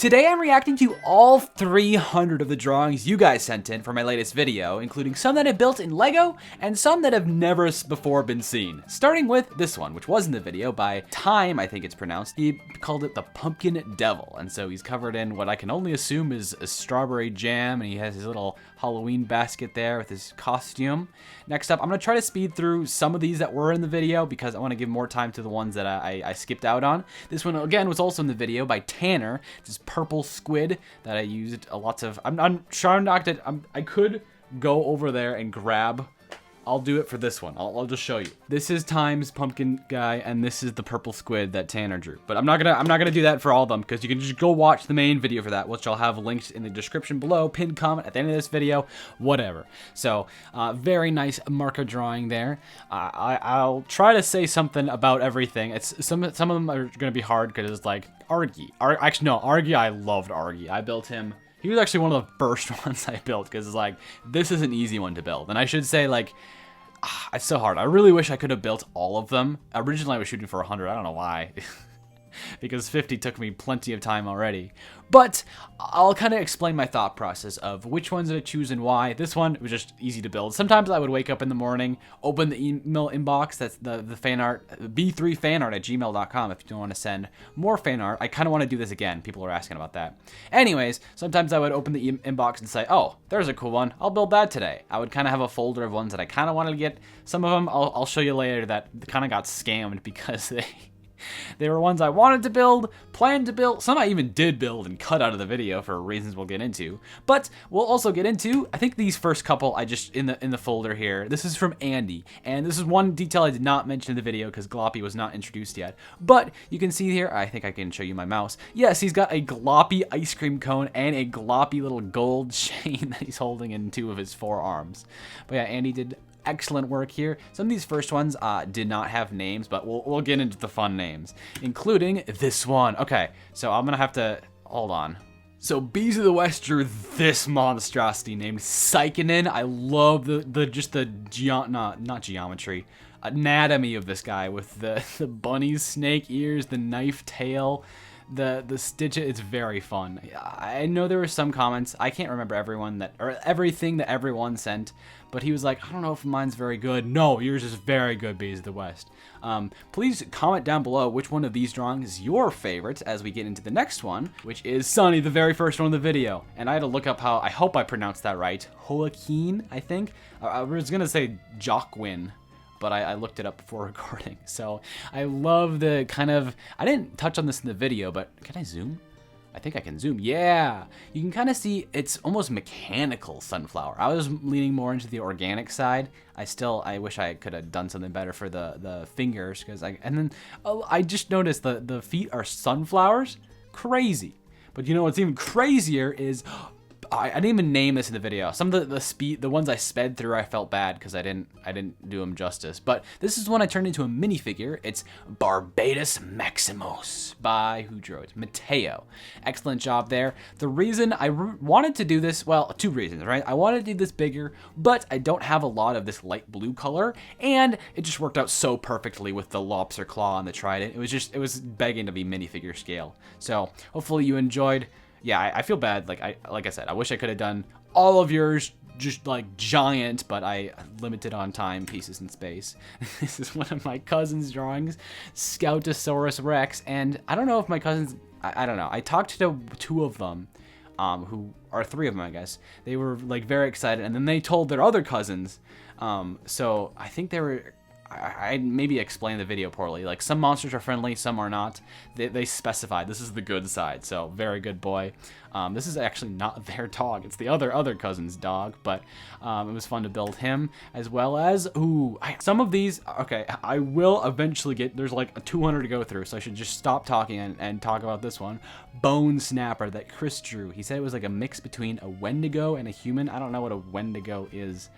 Today I'm reacting to all 300 of the drawings you guys sent in for my latest video, including some that I built in Lego and some that have never before been seen. Starting with this one, which was in the video by Time, I think it's pronounced. He called it the Pumpkin Devil, and so he's covered in what I can only assume is a strawberry jam, and he has his little Halloween basket there with his costume. Next up, I'm gonna try to speed through some of these that were in the video because I wanna give more time to the ones that I skipped out on. This one, again, was also in the video by Tanner. This purple squid that I used a lot of. I'm trying not to. I could go over there and grab. I'll do it for this one. I'll just show you. This is Time's pumpkin guy, and this is the purple squid that Tanner drew. But I'm not gonna do that for all of them because you can just go watch the main video for that, which I'll have linked in the description below, pinned comment at the end of this video, whatever. So very nice marker drawing there. I'll try to say something about everything. It's some of them are gonna be hard because it's like Argy. Actually no, Argy. I loved Argy. I built him. He was actually one of the first ones I built because it's like, this is an easy one to build. And I should say, like, it's so hard. I really wish I could have built all of them. Originally I was shooting for 100. I don't know why. Because 50 took me plenty of time already. But I'll kind of explain my thought process of which ones did I choose and why. This one was just easy to build. Sometimes I would wake up in the morning, open the email inbox, that's the fan art, b3fanart@gmail.com if you don't want to send more fan art. I kind of want to do this again. People are asking about that. Anyways, sometimes I would open the inbox and say, oh, there's a cool one. I'll build that today. I would kind of have a folder of ones that I kind of wanted to get. Some of them I'll show you later that kind of got scammed because they were ones I wanted to build, planned to build, some I even did build and cut out of the video for reasons we'll get into. But we'll also get into, I think these first couple I just, in the folder here, this is from Andy. And this is one detail I did not mention in the video because Gloppy was not introduced yet. But you can see here, I think I can show you my mouse. Yes, he's got a Gloppy ice cream cone and a Gloppy little gold chain that he's holding in two of his forearms. But yeah, Andy did excellent work here. Some of these first ones did not have names, but we'll get into the fun names, including this one. Okay, so I'm gonna have to hold on. So Bees of the West drew this monstrosity named Psychonin. I love not geometry, anatomy of this guy with the bunny's snake ears, the knife tail, the stitch. It's very fun. I know there were some comments. I can't remember everything that everyone sent, but he was like, I don't know if mine's very good. No, yours is very good, Bees of the West. Please comment down below which one of these drawings is your favorite as we get into the next one, which is Sunny, the very first one in the video. And I had to look up how, I hope I pronounced that right, Joaquin, I think. I was gonna say Joaquin, but I looked it up before recording. So I love the kind of, I didn't touch on this in the video, but can I zoom? I think I can zoom. Yeah, you can kind of see it's almost mechanical sunflower. I was leaning more into the organic side. I wish I could have done something better for the fingers because I just noticed the feet are sunflowers. Crazy. But you know what's even crazier is I didn't even name this in the video. Some of the ones I sped through, I felt bad because I didn't do them justice. But this is one I turned into a minifigure. It's Barbatus Maximus by, who drew it? Mateo. Excellent job there. The reason I wanted to do this, well, two reasons, right? I wanted to do this bigger, but I don't have a lot of this light blue color, and it just worked out so perfectly with the lobster claw and the trident. It was begging to be minifigure scale. So hopefully you enjoyed. Yeah, I feel bad. Like I said, I wish I could have done all of yours just like giant, but I limited on time, pieces, and space. This is one of my cousin's drawings, Scoutosaurus Rex, and I don't know if my cousins, I don't know. I talked to two of them, who are three of them, I guess. They were like very excited, and then they told their other cousins. So I think they were. I maybe explained the video poorly. Like, some monsters are friendly, some are not. They specified this is the good side, so very good boy. This is actually not their dog. It's the other cousin's dog, but it was fun to build him, as well as, some of these, okay, I will eventually get, there's like a 200 to go through, so I should just stop talking and talk about this one. Bone Snapper that Chris drew. He said it was like a mix between a Wendigo and a human. I don't know what a Wendigo is.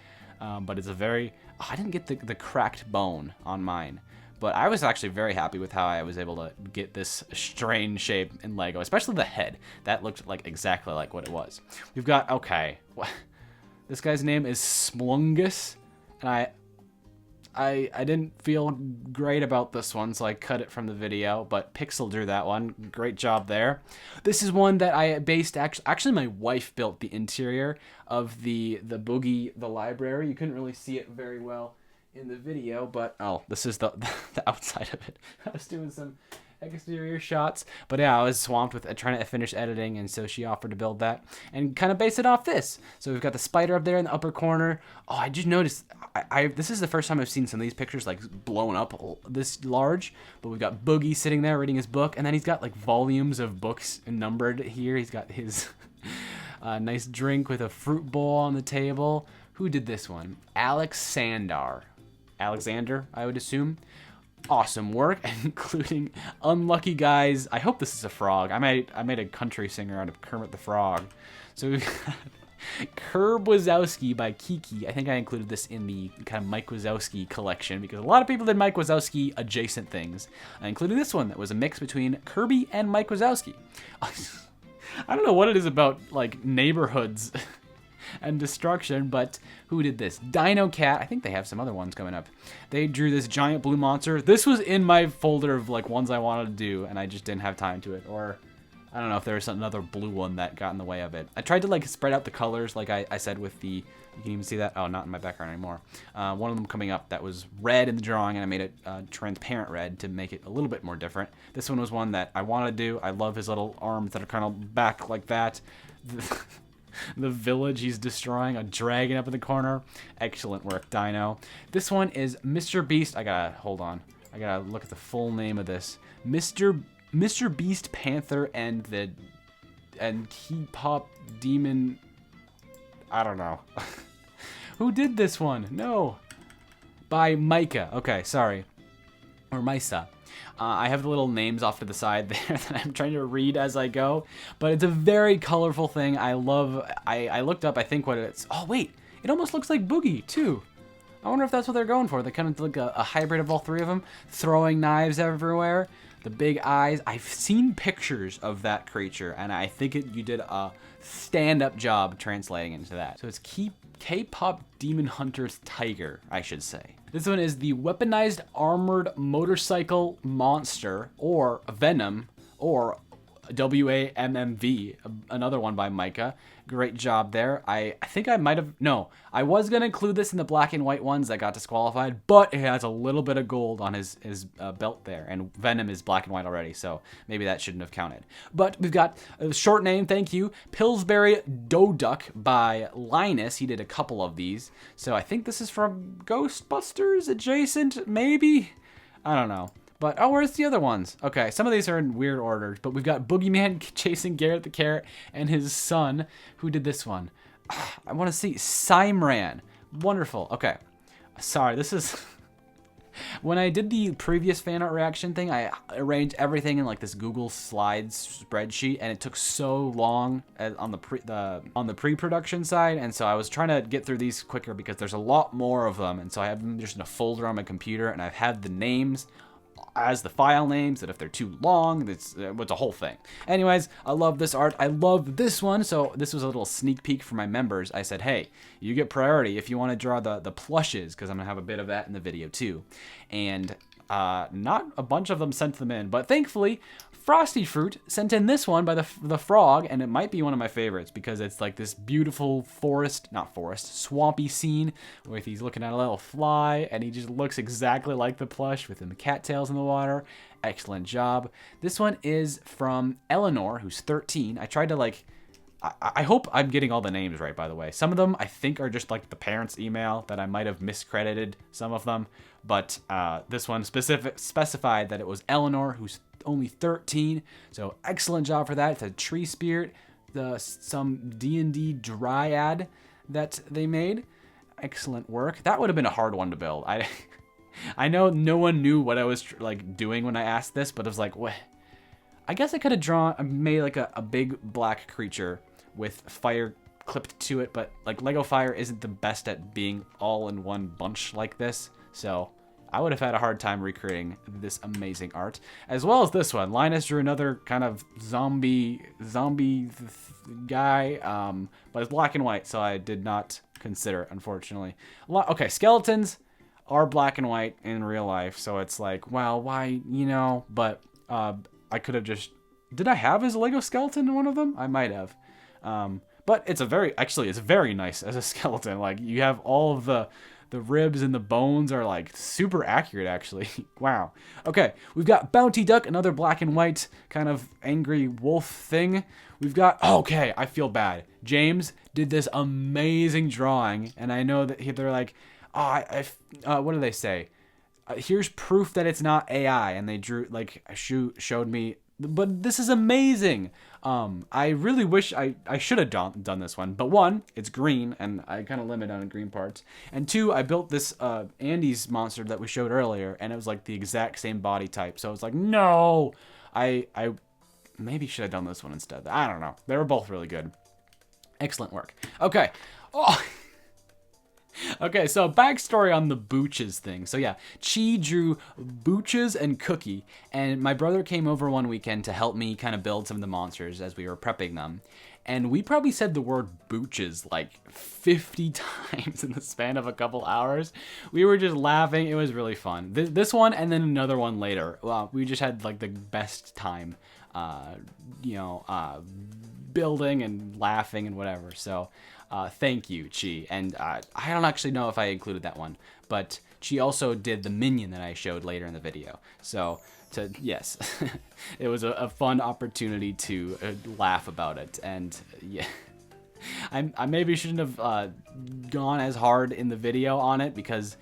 But it's a very, I didn't get the cracked bone on mine, but I was actually very happy with how I was able to get this strange shape in Lego, especially the head. That looked like exactly like what it was. We've got, okay, this guy's name is Splungus, and I didn't feel great about this one, so I cut it from the video, but Pixel drew that one. Great job there. This is one that I based, actually my wife built the interior of the Boogie, the library. You couldn't really see it very well in the video, but oh, this is the outside of it. I was doing some exterior shots, but yeah, I was swamped with trying to finish editing, and so she offered to build that and kind of base it off this. So we've got the spider up there in the upper corner. Oh, I just noticed, this is the first time I've seen some of these pictures like blown up this large, but we've got Boogie sitting there reading his book, and then he's got like volumes of books numbered here. He's got his nice drink with a fruit bowl on the table. Who did this one? Alexander, I would assume. Awesome work, including unlucky guys. I hope this is a frog. I made a country singer out of Kermit the Frog. So we've got Curb Wazowski by Kiki. I think I included this in the kind of Mike Wazowski collection because a lot of people did Mike Wazowski adjacent things. I included this one that was a mix between Kirby and Mike Wazowski. I don't know what it is about like neighborhoods and destruction, but who did this? Dino Cat. I think they have some other ones coming up. They drew this giant blue monster. This was in my folder of like ones I wanted to do, and I just didn't have time to it. Or I don't know if there was another blue one that got in the way of it. I tried to like spread out the colors, like I said with the, you can even see that. Oh, not in my background anymore. One of them coming up that was red in the drawing, and I made it transparent red to make it a little bit more different. This one was one that I wanted to do. I love his little arms that are kind of back like that. The village he's destroying, a dragon up in the corner. Excellent work, Dino. This one is Mr. Beast. Hold on. I gotta look at the full name of this. Mr. Beast Panther and K-pop demon. I don't know. Who did this one? No. By Micah. Okay, sorry. Or Misa. I have the little names off to the side there that I'm trying to read as I go, but it's a very colorful thing. I looked up, I think what it's, oh wait, it almost looks like Boogie too. I wonder if that's what they're going for. They kind of like a hybrid of all three of them, throwing knives everywhere, the big eyes. I've seen pictures of that creature, and I think you did a stand-up job translating into that. So it's K-pop Demon Hunter's Tiger, I should say. This one is the Weaponized Armored Motorcycle Monster, or Venom, or WAMMV, another one by Micah. Great job there. I think I might have, no, I was going to include this in the black and white ones that got disqualified, but it has a little bit of gold on his belt there, and Venom is black and white already, so maybe that shouldn't have counted. But we've got a short name, thank you, Pillsbury Doduck by Linus. He did a couple of these, so I think this is from Ghostbusters adjacent, maybe? I don't know. But, oh, where's the other ones? Okay, some of these are in weird orders, but we've got Boogeyman chasing Garrett the Carrot and his son. Who did this one? I want to see. Simran. Wonderful. Okay. Sorry, this is... When I did the previous fan art reaction thing, I arranged everything in like this Google Slides spreadsheet, and it took so long on the pre-production side, and so I was trying to get through these quicker because there's a lot more of them, and so I have them just in a folder on my computer, and I've had the names as the file names, that if they're too long, it's a whole thing. Anyways, I love this art. I love this one. So this was a little sneak peek for my members. I said, hey, you get priority if you want to draw the plushes, because I'm going to have a bit of that in the video too. And not a bunch of them sent them in, but thankfully, Frosty Fruit sent in this one by the frog, and it might be one of my favorites because it's like this beautiful swampy scene where he's looking at a little fly, and he just looks exactly like the plush with the cattails in the water. Excellent job. This one is from Eleanor, who's 13. I tried to like... I hope I'm getting all the names right, by the way. Some of them I think are just like the parents' email that I might have miscredited some of them, but this one specified that it was Eleanor, who's only 13, so excellent job for that. It's a tree spirit, some D&D dryad that they made. Excellent work. That would have been a hard one to build. I know no one knew what I was like doing when I asked this, but it was like, what? I guess I could have made like a big black creature with fire clipped to it, but like Lego Fire isn't the best at being all in one bunch like this, so I would have had a hard time recreating this amazing art, as well as this one. Linus drew another kind of zombie guy, but it's black and white, so I did not consider it, unfortunately. Okay, skeletons. are black and white in real life, so it's like, well, why, you know? But I could have just... Did I have his Lego skeleton in one of them? I might have. But it's it's very nice as a skeleton. Like, you have all of the ribs and the bones are like super accurate, actually. Wow. Okay, we've got Bounty Duck, another black and white kind of angry wolf thing. We've got, okay, I feel bad. James did this amazing drawing, and I know that they're like, what do they say? Here's proof that it's not AI, and they drew, like, showed me, but this is amazing. I really wish I should have done this one, but one, it's green, and I kind of limit on green parts, and two, I built this Andy's monster that we showed earlier, and it was like the exact same body type, so it's like, no, I maybe should have done this one instead. I don't know. They were both really good. Excellent work. Okay. Oh. Okay, so backstory on the Booches thing. So yeah, Chi drew Booches and Cookie, and my brother came over one weekend to help me kind of build some of the monsters as we were prepping them. And we probably said the word Booches like 50 times in the span of a couple hours. We were just laughing. It was really fun. This one and then another one later. Well, we just had like the best time, building and laughing and whatever. So thank you, Chi. And I don't actually know if I included that one, but Chi also did the minion that I showed later in the video. So yes, it was a fun opportunity to laugh about it. And yeah, I maybe shouldn't have gone as hard in the video on it because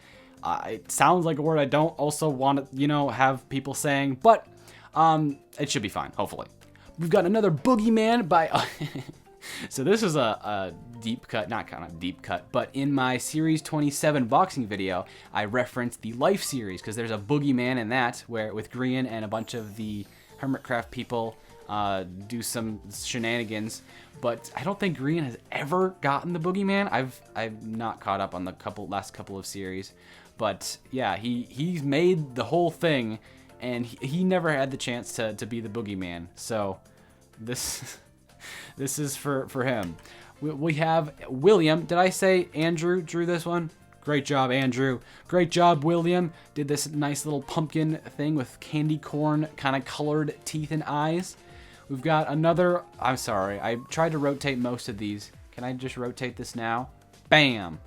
it sounds like a word I don't also want to, have people saying, but it should be fine, hopefully. We've got another Boogeyman by... So this is a deep cut, not kind of deep cut, but in my Series 27 boxing video, I referenced the Life series because there's a Boogeyman in that where with Grian and a bunch of the Hermitcraft people do some shenanigans. But I don't think Grian has ever gotten the Boogeyman. I've not caught up on the last couple of series, but yeah, he's made the whole thing, and he never had the chance to be the Boogeyman. So this. This is for him. We have William. Did I say Andrew drew this one? Great job, Andrew. Great job, William. Did this nice little pumpkin thing with candy corn kind of colored teeth and eyes. We've got another... I'm sorry. I tried to rotate most of these. Can I just rotate this now? Bam.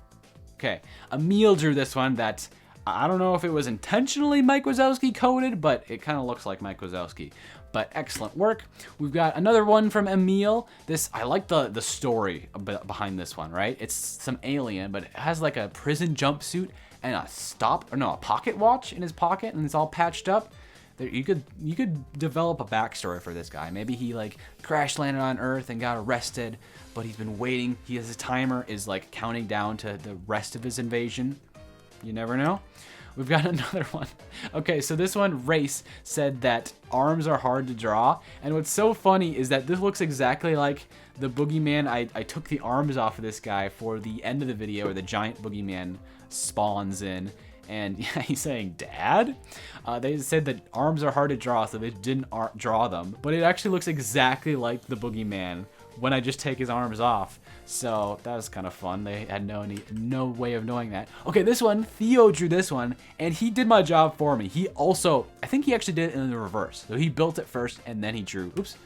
Okay. Emil drew this one that... I don't know if it was intentionally Mike Wazowski coded, but it kind of looks like Mike Wazowski. But excellent work. We've got another one from Emil. I like the story behind this one, right? It's some alien, but it has like a prison jumpsuit and a pocket watch in his pocket, and it's all patched up. You could develop a backstory for this guy. Maybe he like crash landed on Earth and got arrested, but he's been waiting. His timer is like counting down to the rest of his invasion. You never know. We've got another one. Okay, so this one, Race, said that arms are hard to draw. And what's so funny is that this looks exactly like the Boogeyman. I took the arms off of this guy for the end of the video where the giant Boogeyman spawns in. And yeah, he's saying, Dad? They said that arms are hard to draw, so they didn't draw them. But it actually looks exactly like the Boogeyman when I just take his arms off. So that was kind of fun. They had no way of knowing that. Okay, this one, Theo drew this one, and he did my job for me. He also, I think he actually did it in the reverse. So he built it first, and then he drew. Oops.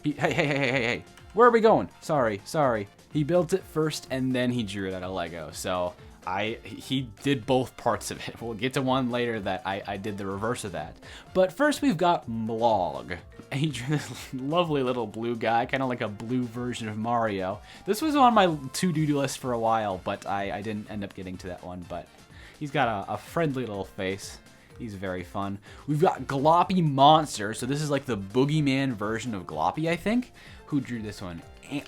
Hey. Where are we going? Sorry. He built it first, and then he drew it out of Lego. So he did both parts of it. We'll get to one later that I did the reverse of that. But first we've got Mlog. He drew this lovely little blue guy, kind of like a blue version of Mario. This was on my to-do list for a while, but I didn't end up getting to that one. But he's got a friendly little face. He's very fun. We've got Gloppy Monster. So this is like the Boogeyman version of Gloppy, I think. Who drew this one?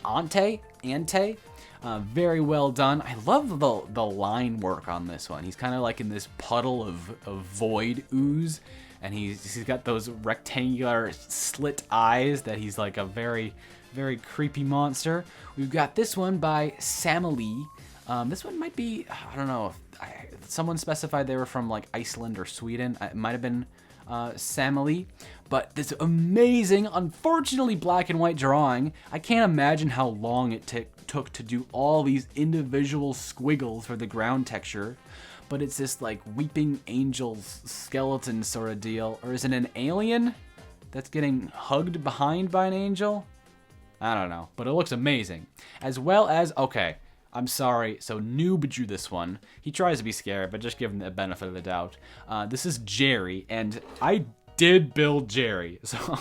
Ante. Very well done. I love the line work on this one. He's kind of like in this puddle of void ooze, and he's got those rectangular slit eyes that he's like a very, very creepy monster. We've got this one by Samali. This one might be, I don't know, someone specified they were from like Iceland or Sweden. It might have been Samali, but this amazing, unfortunately black and white drawing. I can't imagine how long it took to do all these individual squiggles for the ground texture, but it's this like weeping angel skeleton sort of deal. Or is it an alien that's getting hugged behind by an angel? I don't know, but it looks amazing. As well as, okay, I'm sorry, so Noob drew this one. He tries to be scary, but just give him the benefit of the doubt. This is Jerry, and I did build Jerry. So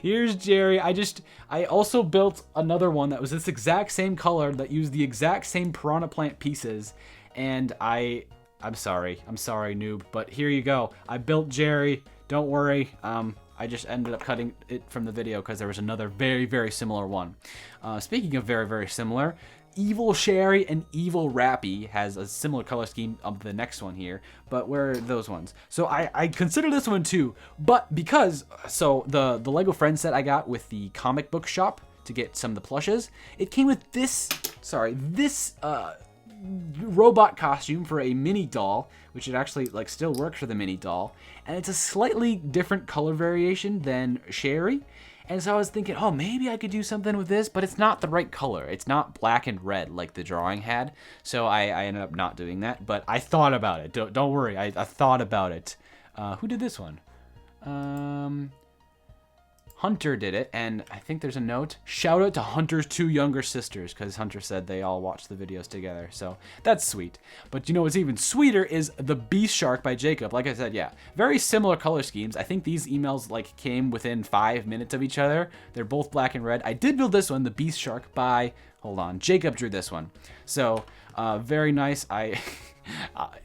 here's Jerry. I also built another one that was this exact same color that used the exact same Piranha Plant pieces, and I'm sorry, Noob, but here you go. I built Jerry. Don't worry. I just ended up cutting it from the video because there was another very, very similar one. Speaking of very, very similar, Evil Sherry and Evil Rappy has a similar color scheme of the next one here, but where are those ones? So I consider this one too, but because, so the Lego Friends set I got with the comic book shop to get some of the plushes, it came with this robot costume for a mini doll, which it actually like still works for the mini doll, and it's a slightly different color variation than Sherry. And so I was thinking, oh, maybe I could do something with this, but it's not the right color. It's not black and red like the drawing had. So I ended up not doing that, but I thought about it. Don't worry, I thought about it. Who did this one? Hunter did it, and I think there's a note. Shout out to Hunter's 2 younger sisters, because Hunter said they all watched the videos together, so that's sweet. But you know what's even sweeter is the Beast Shark by Jacob. Like I said, yeah, very similar color schemes. I think these emails like came within 5 minutes of each other. They're both black and red. I did build this one, the Beast Shark by, hold on, Jacob drew this one. So, very nice.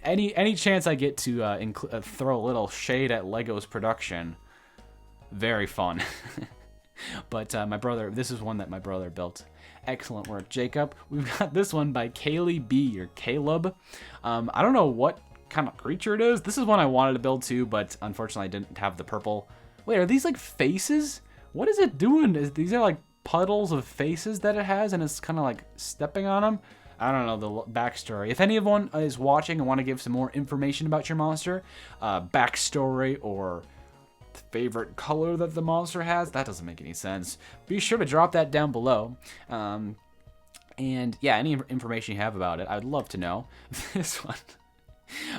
Any chance I get to throw a little shade at Lego's production, very fun. But my brother, this is one that my brother built. Excellent work, Jacob. We've got this one by Kaylee B, or Caleb. I don't know what kind of creature it is. This is one I wanted to build too, but unfortunately I didn't have the purple. Wait, are these like faces? What is it doing? These are like puddles of faces that it has, and it's kind of like stepping on them. I don't know the backstory. If anyone is watching and want to give some more information about your monster, backstory or favorite color that the monster has, that doesn't make any sense, be sure to drop that down below. And yeah, any information you have about it, I'd love to know. This one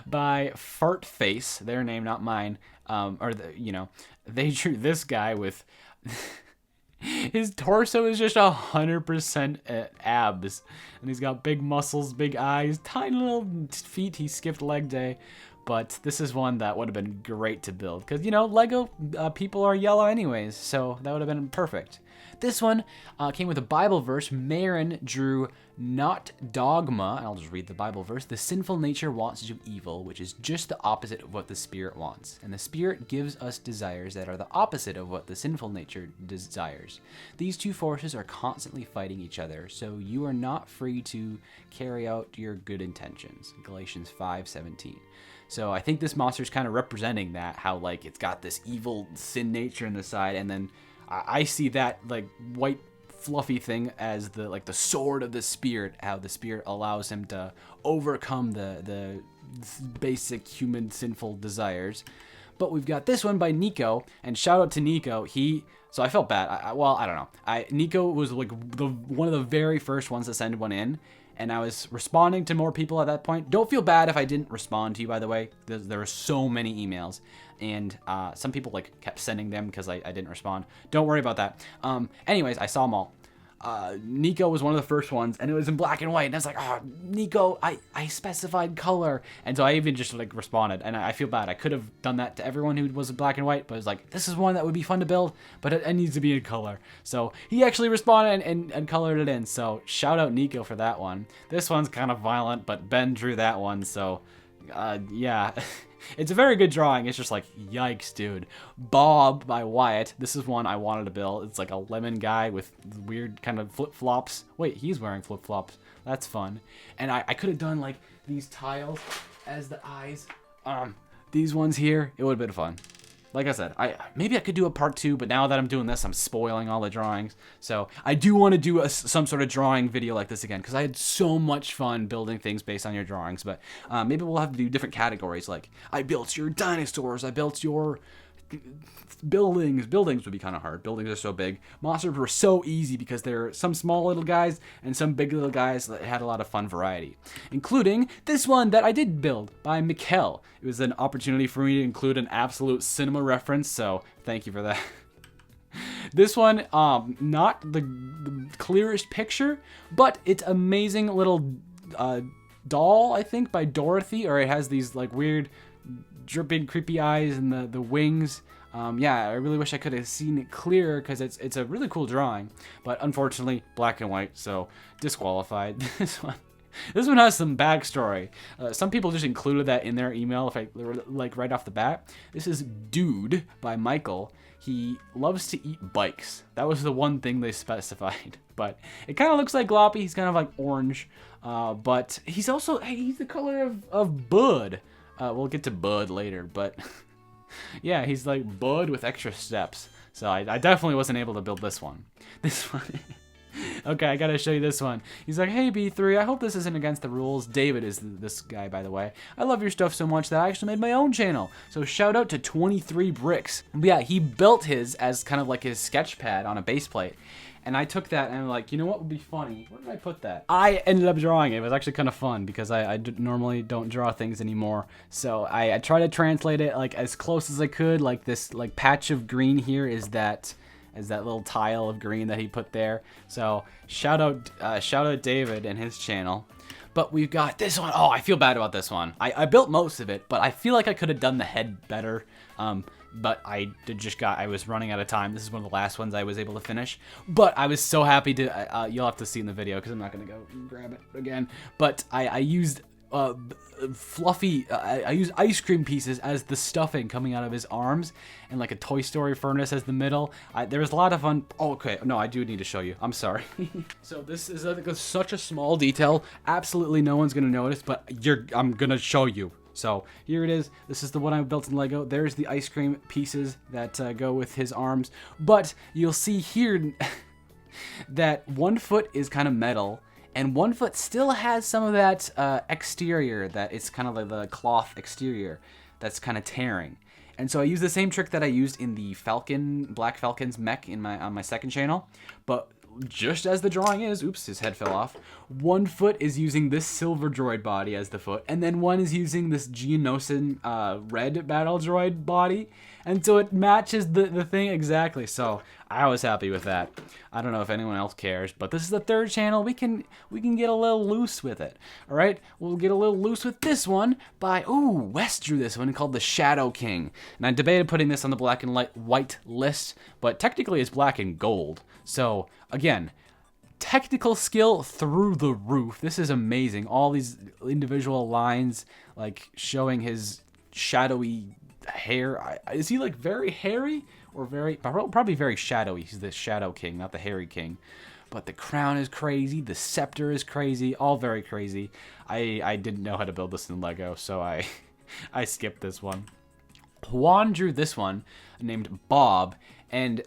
by Fart Face, their name, not mine. They drew this guy with his torso is just 100% abs, and he's got big muscles, big eyes, tiny little feet. He skipped leg day. But this is one that would have been great to build because, you know, Lego people are yellow anyways, so that would have been perfect. This one came with a Bible verse. Marin drew not dogma, and I'll just read the Bible verse. The sinful nature wants to do evil, which is just the opposite of what the Spirit wants. And the Spirit gives us desires that are the opposite of what the sinful nature desires. These two forces are constantly fighting each other, so you are not free to carry out your good intentions. Galatians 5:17. So I think this monster is kind of representing that, how like it's got this evil sin nature in the side, and then I see that like white fluffy thing as the like the sword of the Spirit, how the Spirit allows him to overcome the basic human sinful desires. But we've got this one by Nico, and shout out to Nico. So I felt bad. I don't know. Nico was like one of the very first ones to send one in, and I was responding to more people at that point. Don't feel bad if I didn't respond to you, by the way. There were so many emails, and some people like kept sending them because I didn't respond. Don't worry about that. Anyways, I saw them all. Nico was one of the first ones, and it was in black and white, and I was like, oh, Nico, I specified color, and so I even just like responded, and I feel bad. I could have done that to everyone who was in black and white, but it was like, this is one that would be fun to build, but it needs to be in color. So he actually responded and colored it in, so shout out Nico for that one. This one's kind of violent, but Ben drew that one, so yeah. It's a very good drawing. It's just like, yikes, dude. Bob by Wyatt. This is one I wanted to build. It's like a lemon guy with weird kind of flip-flops. Wait, he's wearing flip-flops. That's fun. And I could have done like these tiles as the eyes. These ones here, it would have been fun. Like I said, maybe I could do a part 2, but now that I'm doing this, I'm spoiling all the drawings. So I do want to do some sort of drawing video like this again, because I had so much fun building things based on your drawings. But maybe we'll have to do different categories, like I built your dinosaurs, I built your Buildings would be kind of hard. Buildings are so big. Monsters were so easy because there are some small little guys and some big little guys that had a lot of fun variety, including this one that I did build by Mikkel. It was an opportunity for me to include an absolute cinema reference, so thank you for that. This one, not the clearest picture, but it's amazing little doll, I think, by Dorothy, or it has these like weird dripping creepy eyes and the wings. Yeah, I really wish I could have seen it clearer because it's a really cool drawing, but unfortunately black and white, so disqualified. This one has some backstory. Some people just included that in their email, if I like right off the bat. This is Dude by Michael. He loves to eat bikes. That was the one thing they specified. But it kind of looks like Gloppy. He's kind of like orange, but he's also he's the color of Bud. We'll get to Bud later, but yeah, he's like Bud with extra steps. So I definitely wasn't able to build this one. This one. Okay, I gotta show you this one. He's like, hey B3, I hope this isn't against the rules. David is this guy, by the way. I love your stuff so much that I actually made my own channel. So shout out to 23 Bricks. But yeah, he built his as kind of like his sketch pad on a base plate. And I took that and I'm like, you know what would be funny? Where did I put that? I ended up drawing it. It was actually kind of fun because I normally don't draw things anymore. So I tried to translate it like as close as I could. Like this like patch of green here is that little tile of green that he put there. So shout out David and his channel. But we've got this one. Oh, I feel bad about this one. I built most of it, but I feel like I could have done the head better. But I was running out of time. This is one of the last ones I was able to finish. But I was so happy to, you'll have to see in the video because I'm not going to go grab it again. But I used fluffy, I used ice cream pieces as the stuffing coming out of his arms, and like a Toy Story furnace as the middle. There was a lot of fun. Oh, okay, no, I do need to show you. I'm sorry. So this is such a small detail. Absolutely no one's gonna notice, but I'm gonna show you. So here it is. This is the one I built in Lego. There's the ice cream pieces that go with his arms. But you'll see here that one foot is kind of metal, and one foot still has some of that exterior, that it's kind of like the cloth exterior that's kind of tearing. And so I used the same trick that I used in the Black Falcon's mech on my second channel, but just as the drawing is, oops, his head fell off, one foot is using this silver droid body as the foot, and then one is using this Geonosian red battle droid body, and so it matches the thing exactly. So I was happy with that. I don't know if anyone else cares, but this is the third channel. We can get a little loose with it. All right, we'll get a little loose with this one by Wes drew this one called the Shadow King, and I debated putting this on the black and white list, but technically it's black and gold. So again, technical skill through the roof. This is amazing. All these individual lines like showing his shadowy hair. Is he like very hairy or probably very shadowy? He's the Shadow King, not the Hairy King. But the crown is crazy. The scepter is crazy. All very crazy. I didn't know how to build this in Lego, so I skipped this one. Juan drew this one named Bob, and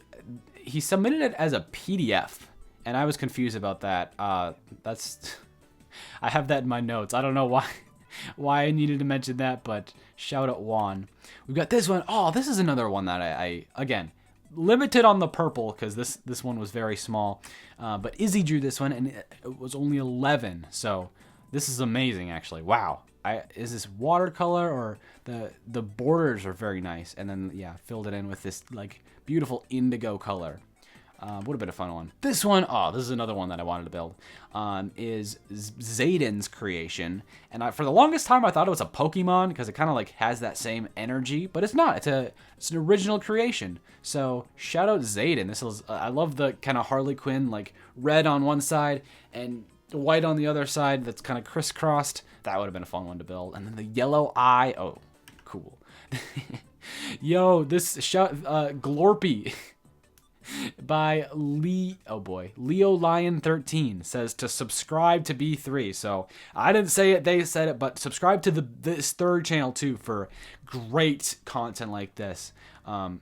he submitted it as a PDF, and I was confused about that. I have that in my notes. I don't know why I needed to mention that, but shout out Juan. We've got this one. Oh, this is another one that I again, limited on the purple because this one was very small. But Izzy drew this one, and it was only 11. So this is amazing, actually. Wow. Is this watercolor, or the borders are very nice, and then yeah, filled it in with this like beautiful indigo color. Would have been a fun one. This one, this is another one that I wanted to build, is Zayden's creation. And for the longest time, I thought it was a Pokemon because it kind of like has that same energy, but it's not. It's an original creation. So shout out Zayden. This is, I love the kind of Harley Quinn, like red on one side and white on the other side that's kind of crisscrossed. That would have been a fun one to build. And then the yellow eye. Oh, cool. Yo, this Glorpy by Leo Lion 13 says to subscribe to B3. So I didn't say it, they said it, but subscribe to this third channel too for great content like this. No,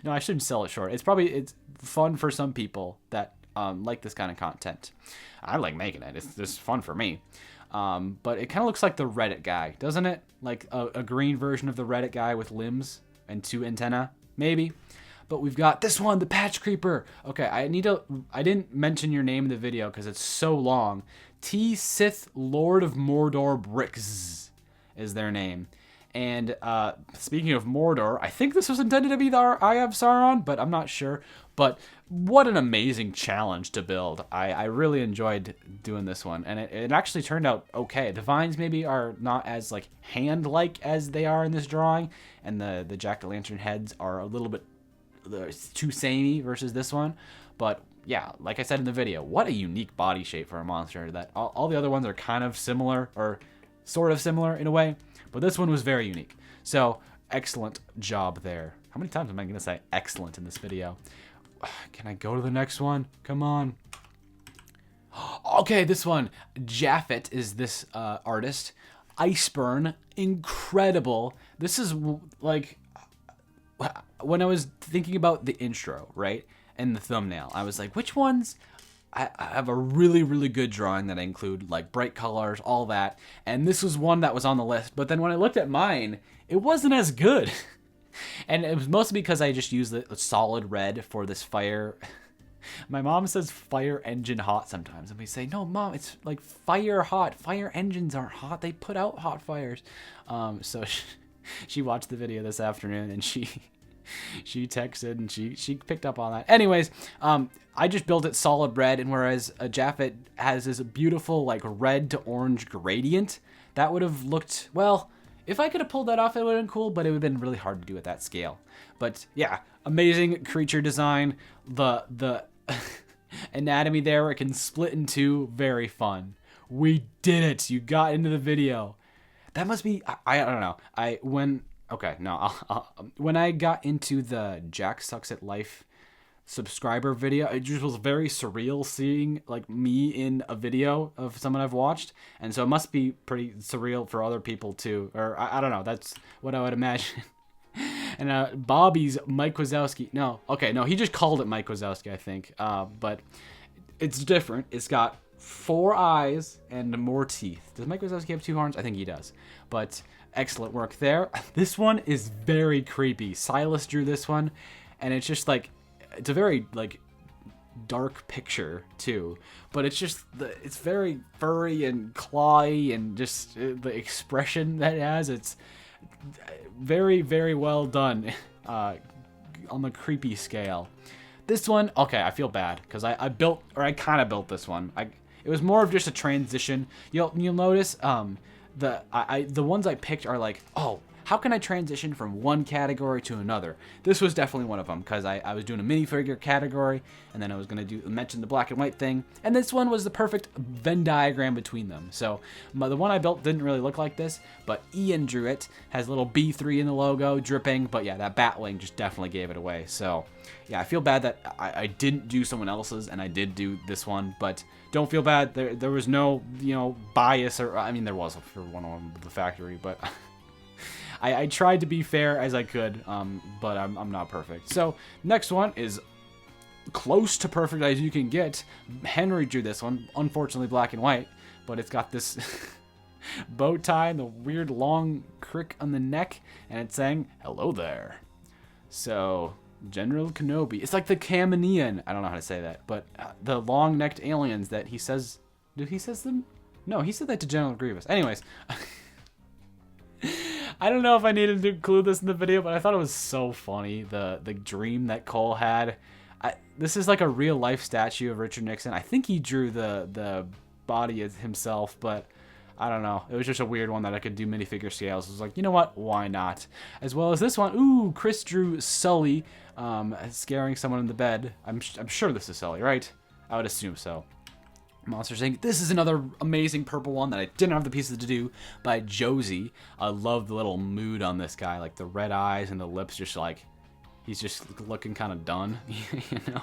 I shouldn't sell it short. It's fun for some people that like this kind of content. I like making it. It's just fun for me. But it kind of looks like the Reddit guy, doesn't it? Like a green version of the Reddit guy with limbs. and 2 antennae, maybe. But we've got this one, the Patch Creeper. Okay, I didn't mention your name in the video because it's so long. T. Sith Lord of Mordor Bricks is their name. And speaking of Mordor, I think this was intended to be the Eye of Sauron, but I'm not sure. But what an amazing challenge to build. I really enjoyed doing this one, and it actually turned out okay. The vines maybe are not as like hand-like as they are in this drawing, and the jack-o'-lantern heads are a little bit too samey versus this one. But yeah, like I said in the video, what a unique body shape for a monster. That all the other ones are kind of similar, or sort of similar in a way, but this one was very unique. So excellent job there. How many times am I gonna say excellent in this video? Can I go to the next one? Come on. Okay, this one. Japhet is this artist. Iceburn, incredible. This is like, when I was thinking about the intro, right, and the thumbnail, I was like, which ones? I have a really, really good drawing that I include, like bright colors, all that, and this was one that was on the list, but then when I looked at mine, it wasn't as good. And it was mostly because I just used the solid red for this fire. My mom says fire engine hot sometimes, and we say, no, Mom, it's like fire hot. Fire engines aren't hot. They put out hot fires. So she watched the video this afternoon, and she texted, and she picked up on that. Anyways, I just built it solid red, and whereas Japhet has this beautiful like red to orange gradient, that would have looked, well, if I could have pulled that off, it would have been cool, but it would have been really hard to do at that scale. But yeah, amazing creature design. The anatomy there, it can split in two, very fun. We did it. You got into the video. That must be, I don't know. When I got into the Jack Sucks at Life subscriber video, it just was very surreal seeing like me in a video of someone I've watched, and so it must be pretty surreal for other people too, or I don't know, that's what I would imagine. And Bobby's Mike Wazowski, no, he just called it Mike Wazowski, I think, but it's different. It's got 4 eyes and more teeth. Does Mike Wazowski have 2 horns? I think he does, but excellent work there. This one is very creepy. Silas drew this one, and it's just like, it's a very like dark picture too, but it's just it's very furry and clawy, and just the expression that it has, it's very, very well done on the creepy scale. This one, okay, I feel bad because I kind of built this one. It was more of just a transition. You'll notice the ones I picked are like, oh, how can I transition from one category to another? This was definitely one of them, because I was doing a minifigure category, and then I was going to mention the black and white thing, and this one was the perfect Venn diagram between them. So the one I built didn't really look like this, but Ian drew it, has a little B3 in the logo, dripping, but yeah, that bat wing just definitely gave it away. So yeah, I feel bad that I didn't do someone else's, and I did do this one, but don't feel bad. There was no, bias, or, I mean, there was for one on the factory, but I tried to be fair as I could, but I'm not perfect. So next one is close to perfect as you can get. Henry drew this one, unfortunately black and white, but it's got this bow tie and the weird long crick on the neck, and it's saying, hello there. So General Kenobi, it's like the Kaminian, I don't know how to say that, but the long-necked aliens that he says, did he says them? No, he said that to General Grievous. Anyways, I don't know if I needed to include this in the video, but I thought it was so funny, the dream that Cole had. This is like a real-life statue of Richard Nixon. I think he drew the body as himself, but I don't know. It was just a weird one that I could do minifigure scales. I was like, you know what? Why not? As well as this one. Ooh, Chris drew Sully scaring someone in the bed. I'm sure this is Sully, right? I would assume so. Monsters Inc. This is another amazing purple one that I didn't have the pieces to do, by Josie. I love the little mood on this guy, like the red eyes and the lips, just like he's just looking kind of done, you know.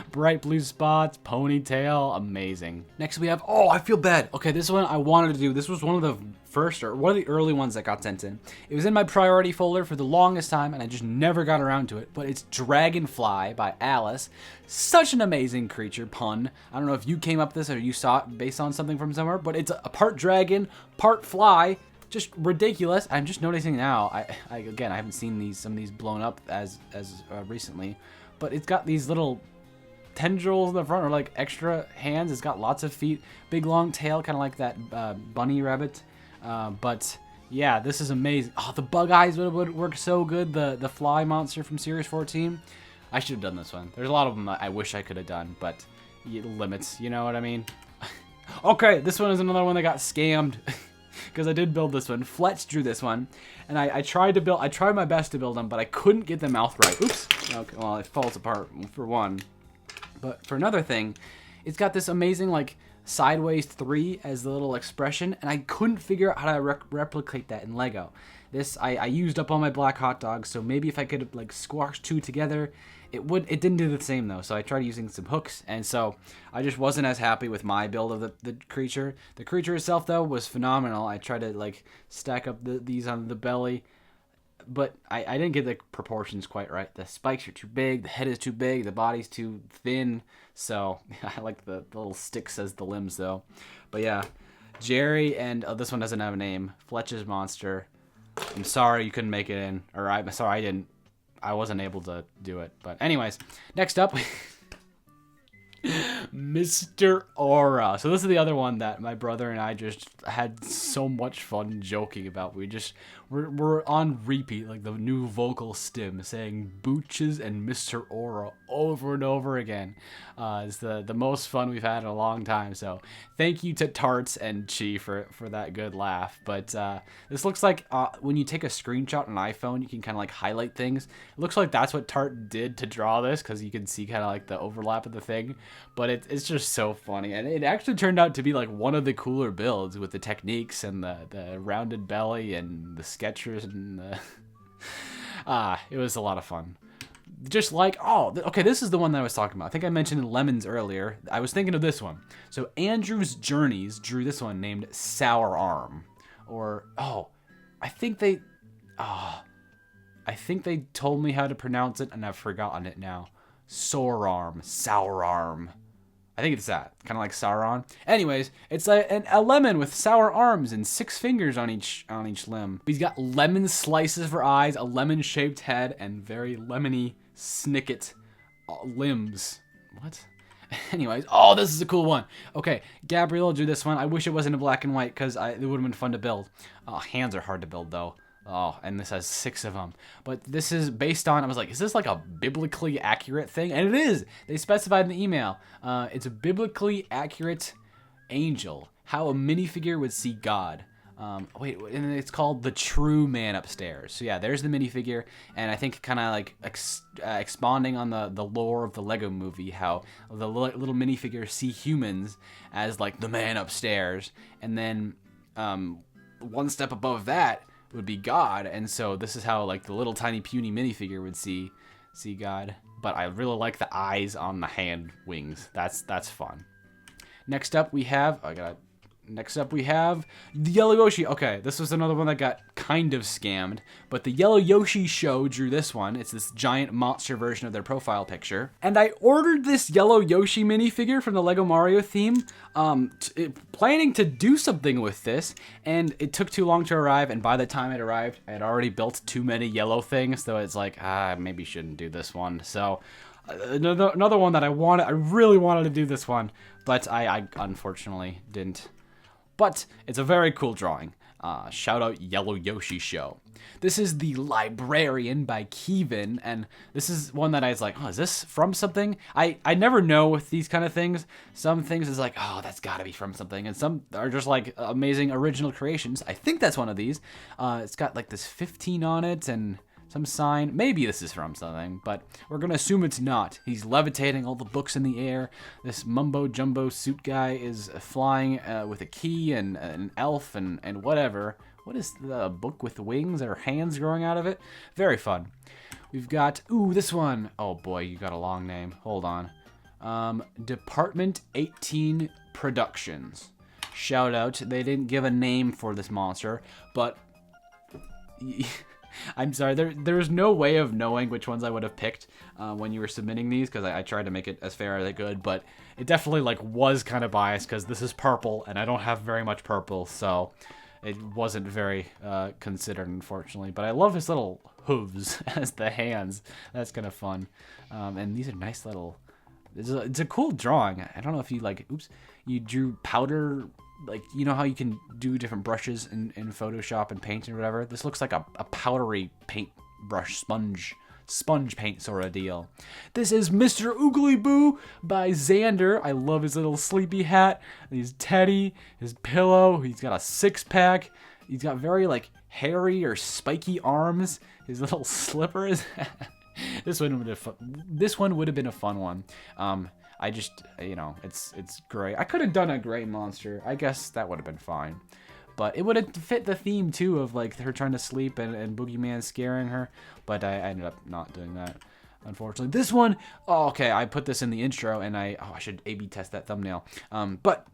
Bright blue spots, ponytail, amazing. Next we have, oh, I feel bad. Okay, this one I wanted to do. This was one of the first, or one of the early ones that got sent in. It was in my priority folder for the longest time, and I just never got around to it, but it's Dragonfly by Alice. Such an amazing creature, pun. I don't know if you came up with this or you saw it based on something from somewhere, but it's a part dragon, part fly. just ridiculous. I'm just noticing now. Again, I haven't seen some of these blown up as recently, but it's got these little tendrils in the front, or like extra hands. It's got lots of feet, big long tail, kind of like that bunny rabbit. But yeah, this is amazing. Oh, the bug eyes would work so good. The fly monster from Series 14. I should have done this one. There's a lot of them that I wish I could have done, but limits, you know what I mean? Okay, this one is another one that got scammed. Because I did build this one. Fletch drew this one, and I tried my best to build them, but I couldn't get the mouth right. Oops. Okay, well, it falls apart for one. But for another thing, it's got this amazing, like, sideways 3 as the little expression, and I couldn't figure out how to replicate that in Lego. I used up all my black hot dogs, so maybe if I could, like, squash 2 together, it didn't do the same, though. So I tried using some hooks, and so I just wasn't as happy with my build of the creature. The creature itself, though, was phenomenal. I tried to, like, stack up these on the belly, but I didn't get the proportions quite right. The spikes are too big, the head is too big, the body's too thin. So I like the little sticks as the limbs, though. But yeah, Jerry, and this one doesn't have a name, Fletch's monster. I'm sorry you couldn't make it in, or I'm sorry I wasn't able to do it. But anyways, next up, Mr. Aura. So this is the other one that my brother and I just had so much fun joking about. We're on repeat, like the new vocal stem, saying Booches and Mr. Aura over and over again. It's the most fun we've had in a long time. So thank you to Tarts and Chi for that good laugh. But this looks like when you take a screenshot on an iPhone, you can kind of like highlight things. It looks like that's what Tart did to draw this, because you can see kind of like the overlap of the thing. But it's just so funny, and it actually turned out to be like one of the cooler builds with the techniques and the rounded belly and the sketchers and the it was a lot of fun. Just like, okay, this is the one that I was talking about. I think I mentioned lemons earlier. I was thinking of this one. So Andrew's Journeys drew this one named Sour Arm, or I think they told me how to pronounce it, and I've forgotten it now. Sour Arm. I think it's that. Kind of like Sauron. Anyways, it's a lemon with sour arms and 6 fingers on each limb. He's got lemon slices for eyes, a lemon-shaped head, and very lemony snicket limbs. What? Anyways, this is a cool one. Okay, Gabrielle drew this one. I wish it wasn't in black and white, because it would have been fun to build. Hands are hard to build, though. And this has 6 of them. But this is based on, I was like, is this like a biblically accurate thing? And it is. They specified in the email. It's a biblically accurate angel. How a minifigure would see God. And it's called The True Man Upstairs. So yeah, there's the minifigure. And I think kind of like expanding on the lore of the Lego movie, how the little minifigures see humans as like the man upstairs. And then one step above that would be God, and so this is how like the little tiny puny minifigure would see God. But I really like the eyes on the hand wings. That's fun. Next up we have the Yellow Yoshi. Okay, this was another one that got kind of scammed, but the Yellow Yoshi Show drew this one. It's this giant monster version of their profile picture. And I ordered this Yellow Yoshi minifigure from the Lego Mario theme, planning to do something with this, and it took too long to arrive, and by the time it arrived, I had already built too many yellow things, so it's like, maybe shouldn't do this one. So another one that I really wanted to do this one, but I unfortunately didn't. But it's a very cool drawing. Shout out Yellow Yoshi Show. This is The Librarian by Kevin, and this is one that I was like, is this from something? I never know with these kind of things. Some things is like, that's gotta be from something, and some are just like amazing original creations. I think that's one of these. It's got like this 15 on it, and some sign. Maybe this is from something, but we're gonna assume it's not. He's levitating, all the books in the air. This mumbo jumbo suit guy is flying with a key and an elf and whatever. What is the book with wings or hands growing out of it? Very fun. We've got, this one. Oh boy, you got a long name. Hold on. Department 18 Productions. Shout out. They didn't give a name for this monster, but I'm sorry, there was no way of knowing which ones I would have picked when you were submitting these, because I tried to make it as fair as I could, but it definitely like was kind of biased because this is purple and I don't have very much purple, so it wasn't very considered, unfortunately. But I love his little hooves as the hands. That's kind of fun. And these are nice little... It's a cool drawing. I don't know if you like... Oops. You drew powder... Like, you know how you can do different brushes in Photoshop and paint and whatever? This looks like a powdery paint brush sponge paint sort of deal. This is Mr. Oogly Boo by Xander. I love his little sleepy hat, his teddy, his pillow. He's got a six-pack. He's got very, like, hairy or spiky arms. His little slippers. This one would have been a fun one. I just, you know, it's gray. I could have done a gray monster. I guess that would have been fine. But it would have fit the theme, too, of, like, her trying to sleep and Boogeyman scaring her. But I ended up not doing that, unfortunately. This one, oh, okay, I put this in the intro, and I should A/B test that thumbnail. But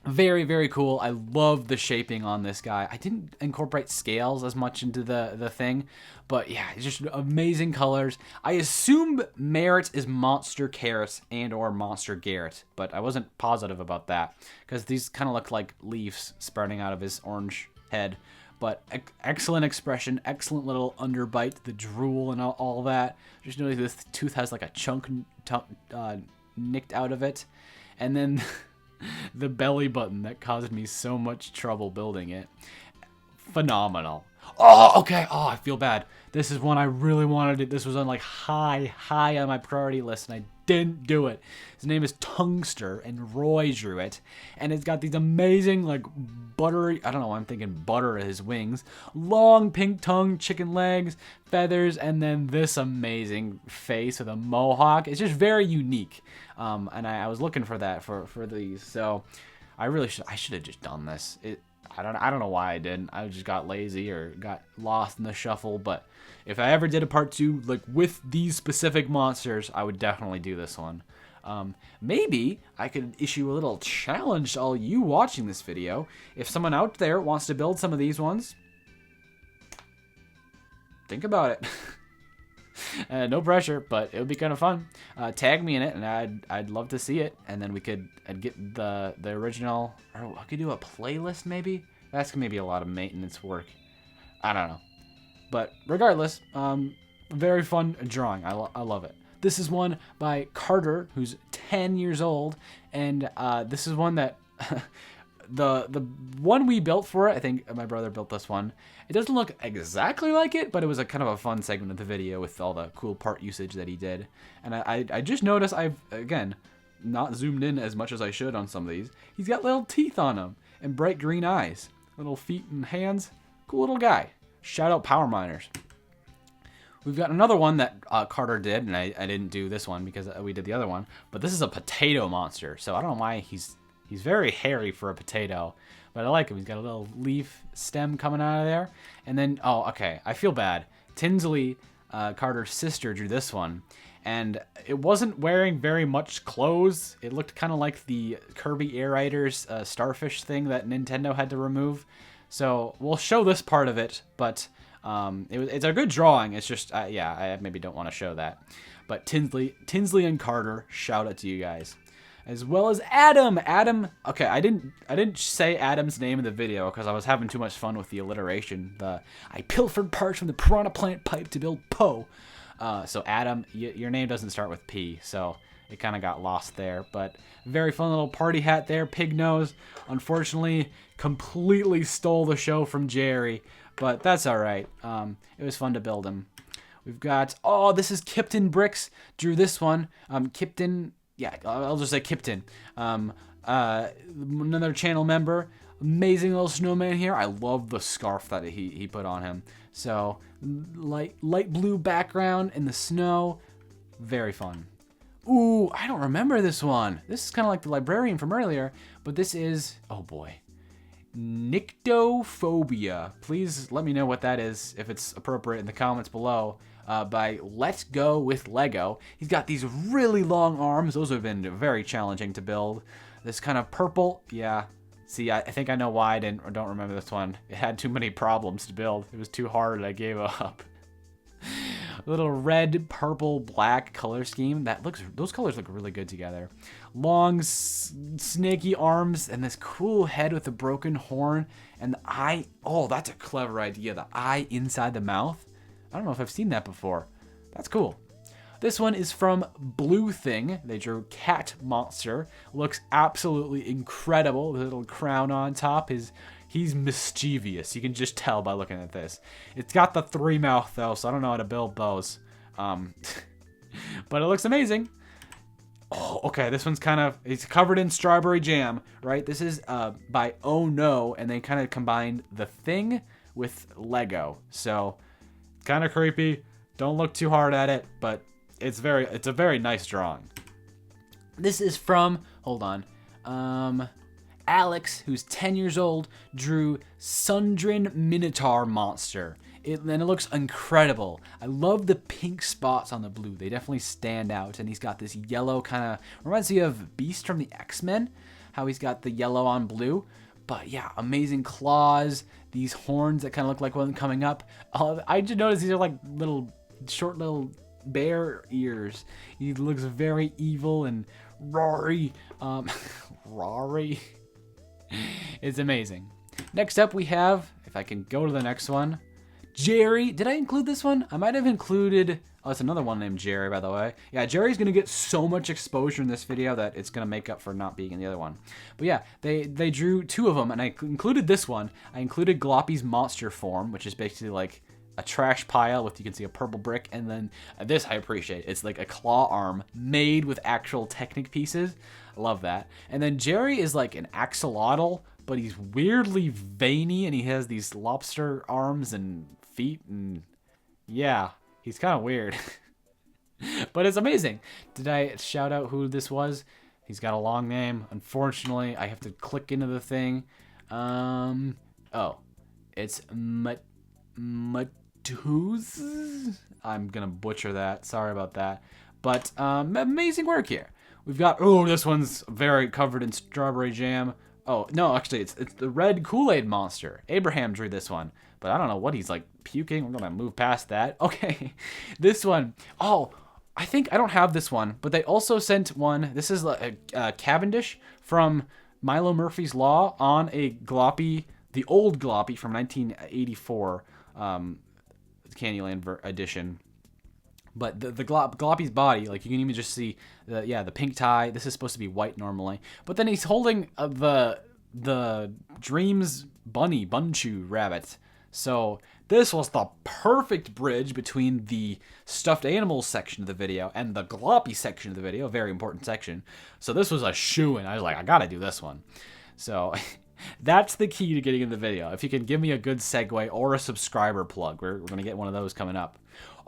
very, very cool. I love the shaping on this guy. I didn't incorporate scales as much into the thing, but yeah, it's just amazing colors. I assume Merit is Monster Carrot and or Monster Garrett, but I wasn't positive about that because these kind of look like leaves sprouting out of his orange head. But excellent expression, excellent little underbite, the drool and all that. Just notice this tooth has like a chunk nicked out of it, and then. The belly button that caused me so much trouble building it. Phenomenal. Oh, okay. Oh, I feel bad. This is one I really wanted it. This was on like high on my priority list, and I didn't do it. His name is Tungster, and Roy drew it. And it's got these amazing, like, buttery, I don't know why I'm thinking butter at his wings, long pink tongue, chicken legs, feathers, and then this amazing face with a mohawk. It's just very unique. And I was looking for that for these. So I should have just done this. I don't know why I didn't. I just got lazy or got lost in the shuffle. But if I ever did a part 2, like with these specific monsters, I would definitely do this one. Maybe I could issue a little challenge to all you watching this video. If someone out there wants to build some of these ones, think about it. No pressure, but it would be kind of fun. Tag me in it, and I'd love to see it. And then I'd get the original. Or I could do a playlist maybe. That's maybe a lot of maintenance work. I don't know. But regardless, very fun drawing. I love it. This is one by Carter, who's 10 years old, and this is one that. The one we built for it, I think my brother built this one. It doesn't look exactly like it, but it was a kind of a fun segment of the video with all the cool part usage that he did. And I just noticed I've, again, not zoomed in as much as I should on some of these. He's got little teeth on him and bright green eyes. Little feet and hands. Cool little guy. Shout out Power Miners. We've got another one that Carter did, and I didn't do this one because we did the other one. But this is a potato monster, so I don't know why he's very hairy for a potato, but I like him. He's got a little leaf stem coming out of there. And then, oh, okay, I feel bad. Tinsley, Carter's sister, drew this one. And it wasn't wearing very much clothes. It looked kind of like the Kirby Air Riders starfish thing that Nintendo had to remove. So we'll show this part of it, but it's a good drawing. It's just, yeah, I maybe don't want to show that. But Tinsley and Carter, shout out to you guys. As well as Adam. Adam, okay, I didn't say Adam's name in the video because I was having too much fun with the alliteration. I pilfered parts from the Piranha Plant pipe to build Poe. So Adam, your name doesn't start with P, so it kind of got lost there. But very fun little party hat there, pig nose. Unfortunately, completely stole the show from Jerry, but that's all right. It was fun to build him. We've got, oh, this is Kipton Bricks. Drew this one. Kipton. Yeah, I'll just say Kipton. Another channel member. Amazing little snowman here. I love the scarf that he put on him. So, light blue background in the snow. Very fun. Ooh, I don't remember this one. This is kind of like the librarian from earlier, but this is, oh boy, Nyctophobia. Please let me know what that is, if it's appropriate, in the comments below. By Let's Go with Lego. He's got these really long arms. Those have been very challenging to build. This kind of purple, yeah. See, I think I know why I don't remember this one. It had too many problems to build. It was too hard and I gave up. little red, purple, black color scheme. Those colors look really good together. Long, snaky arms and this cool head with a broken horn and the eye. Oh, that's a clever idea. The eye inside the mouth. I don't know if I've seen that before. That's cool. This one is from Blue Thing. They drew Cat Monster. Looks absolutely incredible. The little crown on top is... He's mischievous. You can just tell by looking at this. It's got the 3 mouth though, so I don't know how to build those. But it looks amazing. Oh, okay. This one's kind of... It's covered in strawberry jam, right? This is by Oh No, and they kind of combined the Thing with Lego. So, kind of creepy. Don't look too hard at it, but it's a very nice drawing. This is from... Hold on. Alex, who's 10 years old, drew Sundrin Minotaur Monster. And it looks incredible. I love the pink spots on the blue. They definitely stand out. And he's got this yellow kind of... Reminds me of Beast from the X-Men. How he's got the yellow on blue. But yeah, amazing claws. These horns that kind of look like one coming up. I just noticed these are like short little bear ears. He looks very evil and roary. Roary. It's amazing. Next up we have, if I can go to the next one, Jerry. Did I include this one? I might have included... Oh, it's another one named Jerry, by the way. Yeah, Jerry's going to get so much exposure in this video that it's going to make up for not being in the other one. But yeah, they drew 2 of them, and I included this one. I included Gloppy's monster form, which is basically like a trash pile with, you can see, a purple brick, and then this I appreciate. It's like a claw arm made with actual Technic pieces. I love that. And then Jerry is like an axolotl, but he's weirdly veiny, and he has these lobster arms and feet, and yeah, he's kind of weird. But it's amazing. Did I shout out who this was? He's got a long name. Unfortunately, I have to click into the thing. Oh, it's Matuz. I'm gonna butcher that. Sorry about that. But amazing work here. We've got, oh, this one's very covered in strawberry jam. Oh, no, actually, it's the red Kool-Aid monster. Abraham drew this one, but I don't know what he's, like, puking. We're gonna move past that. Okay, this one. Oh, I think I don't have this one, but they also sent one. This is a Cavendish from Milo Murphy's Law on a Gloppy, the old Gloppy from 1984, Candyland edition. But the Gloppy's body, like, you can even just see the pink tie. This is supposed to be white normally, but then he's holding the Dreams Bunchu rabbit. So this was the perfect bridge between the stuffed animals section of the video and the Gloppy section of the video, a very important section. So this was a shoo-in. I was like, I gotta do this one. So that's the key to getting in the video. If you can give me a good segue or a subscriber plug, we're gonna get one of those coming up.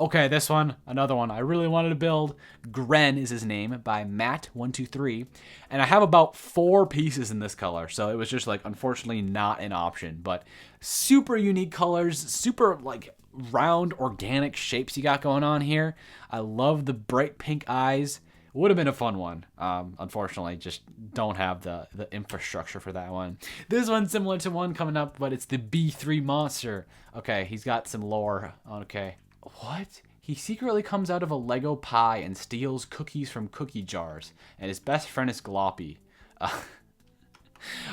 Okay, this one, another one I really wanted to build. Gren is his name, by Matt123. And I have about 4 pieces in this color, so it was just, like, unfortunately not an option. But super unique colors, super, like, round, organic shapes you got going on here. I love the bright pink eyes. Would have been a fun one. Unfortunately, just don't have the infrastructure for that one. This one's similar to one coming up, but it's the B3 monster. Okay, he's got some lore. Okay. What? He secretly comes out of a Lego pie and steals cookies from cookie jars, and his best friend is Gloppy.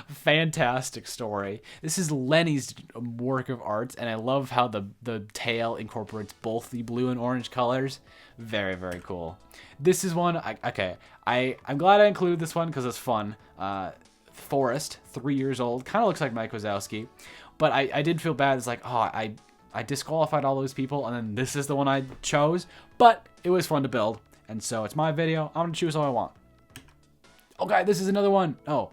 Fantastic story. This is Lenny's work of art, and I love how the tail incorporates both the blue and orange colors. Very, very cool. This is one, I'm glad I included this one because it's fun. Forrest, 3 years old, kind of looks like Mike Wazowski, but I did feel bad. It's like, oh, I disqualified all those people, and then this is the one I chose, but it was fun to build, and so it's my video. I'm gonna choose what I want. Okay, this is another one. Oh,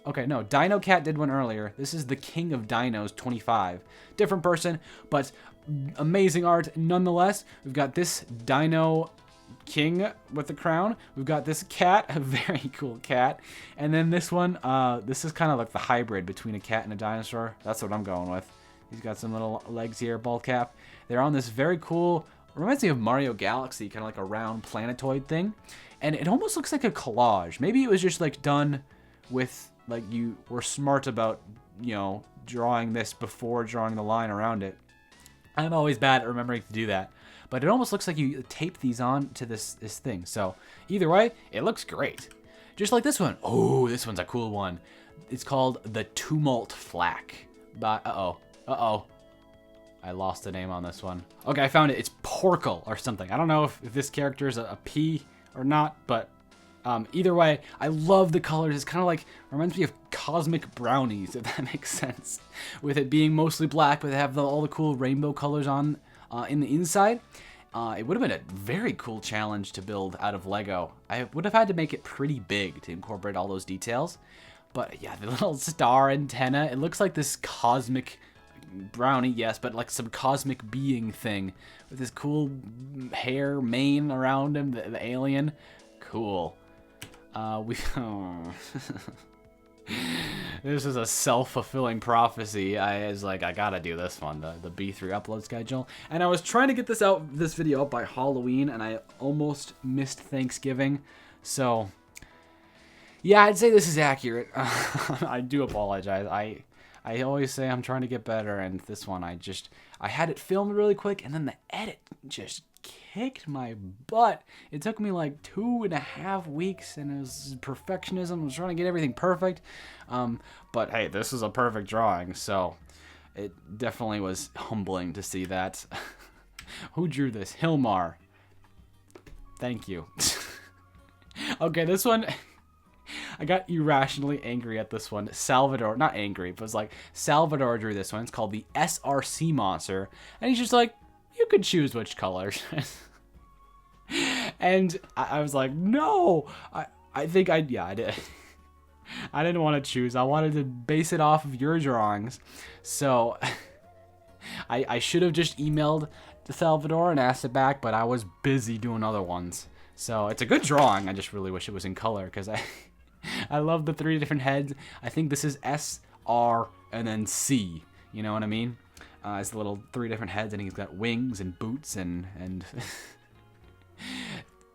okay, no, Dino Cat did one earlier. This is the King of Dinos 25. Different person, but amazing art nonetheless. We've got this Dino King with the crown. We've got this cat, a very cool cat, and then this one, this is kind of like the hybrid between a cat and a dinosaur. That's what I'm going with. He's got some little legs here, ball cap. They're on this very cool, reminds me of Mario Galaxy, kind of like a round planetoid thing. And it almost looks like a collage. Maybe it was just like done with, like, you were smart about, you know, drawing this before drawing the line around it. I'm always bad at remembering to do that. but it almost looks like you tape these on to this thing. So either way, it looks great. Just like this one. Oh, this one's a cool one. It's called the Tumult Flak. But uh-oh. I lost the name on this one. Okay, I found it. It's Porkle or something. I don't know if this character is a P or not, but either way, I love the colors. It's kind of like, reminds me of Cosmic Brownies, if that makes sense. With it being mostly black, but they have all the cool rainbow colors on in the inside. It would have been a very cool challenge to build out of Lego. I would have had to make it pretty big to incorporate all those details. But yeah, the little star antenna, it looks like this cosmic brownie, yes, but like some cosmic being thing with this cool hair mane around him, the alien. Cool. This is a self-fulfilling prophecy. I was like, I gotta do this one, the B3 upload schedule. And I was trying to get this video up by Halloween, and I almost missed Thanksgiving. So, yeah, I'd say this is accurate. I do apologize. I always say I'm trying to get better, and this one I had it filmed really quick, and then the edit just kicked my butt. It took me like 2.5 weeks, and it was perfectionism. I was trying to get everything perfect. But hey, this is a perfect drawing, so it definitely was humbling to see that. Who drew this? Hilmar. Thank you. Okay, this one, I got irrationally angry at this one. Salvador, not angry, but it was like, Salvador drew this one. It's called the SRC Monster, and he's just like, you could choose which colors. And I was like, no, I think I did. I didn't want to choose. I wanted to base it off of your drawings. So I should have just emailed to Salvador and asked it back, but I was busy doing other ones. So it's a good drawing. I just really wish it was in color, because I love the 3 different heads. I think this is S, R, and then C. You know what I mean? It's the little 3 different heads, and he's got wings and boots and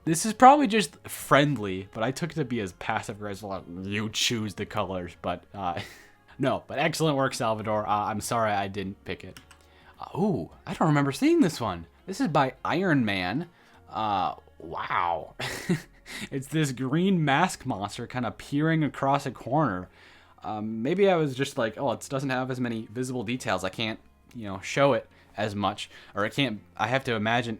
this is probably just friendly, but I took it to be as passive aggressive. Like, you choose the colors, but no. But excellent work, Salvador. I'm sorry I didn't pick it. Ooh, I don't remember seeing this one. This is by Iron Man. Wow. It's this green mask monster kind of peering across a corner. Maybe I was just like, oh, it doesn't have as many visible details. I can't, show it as much, or I have to imagine.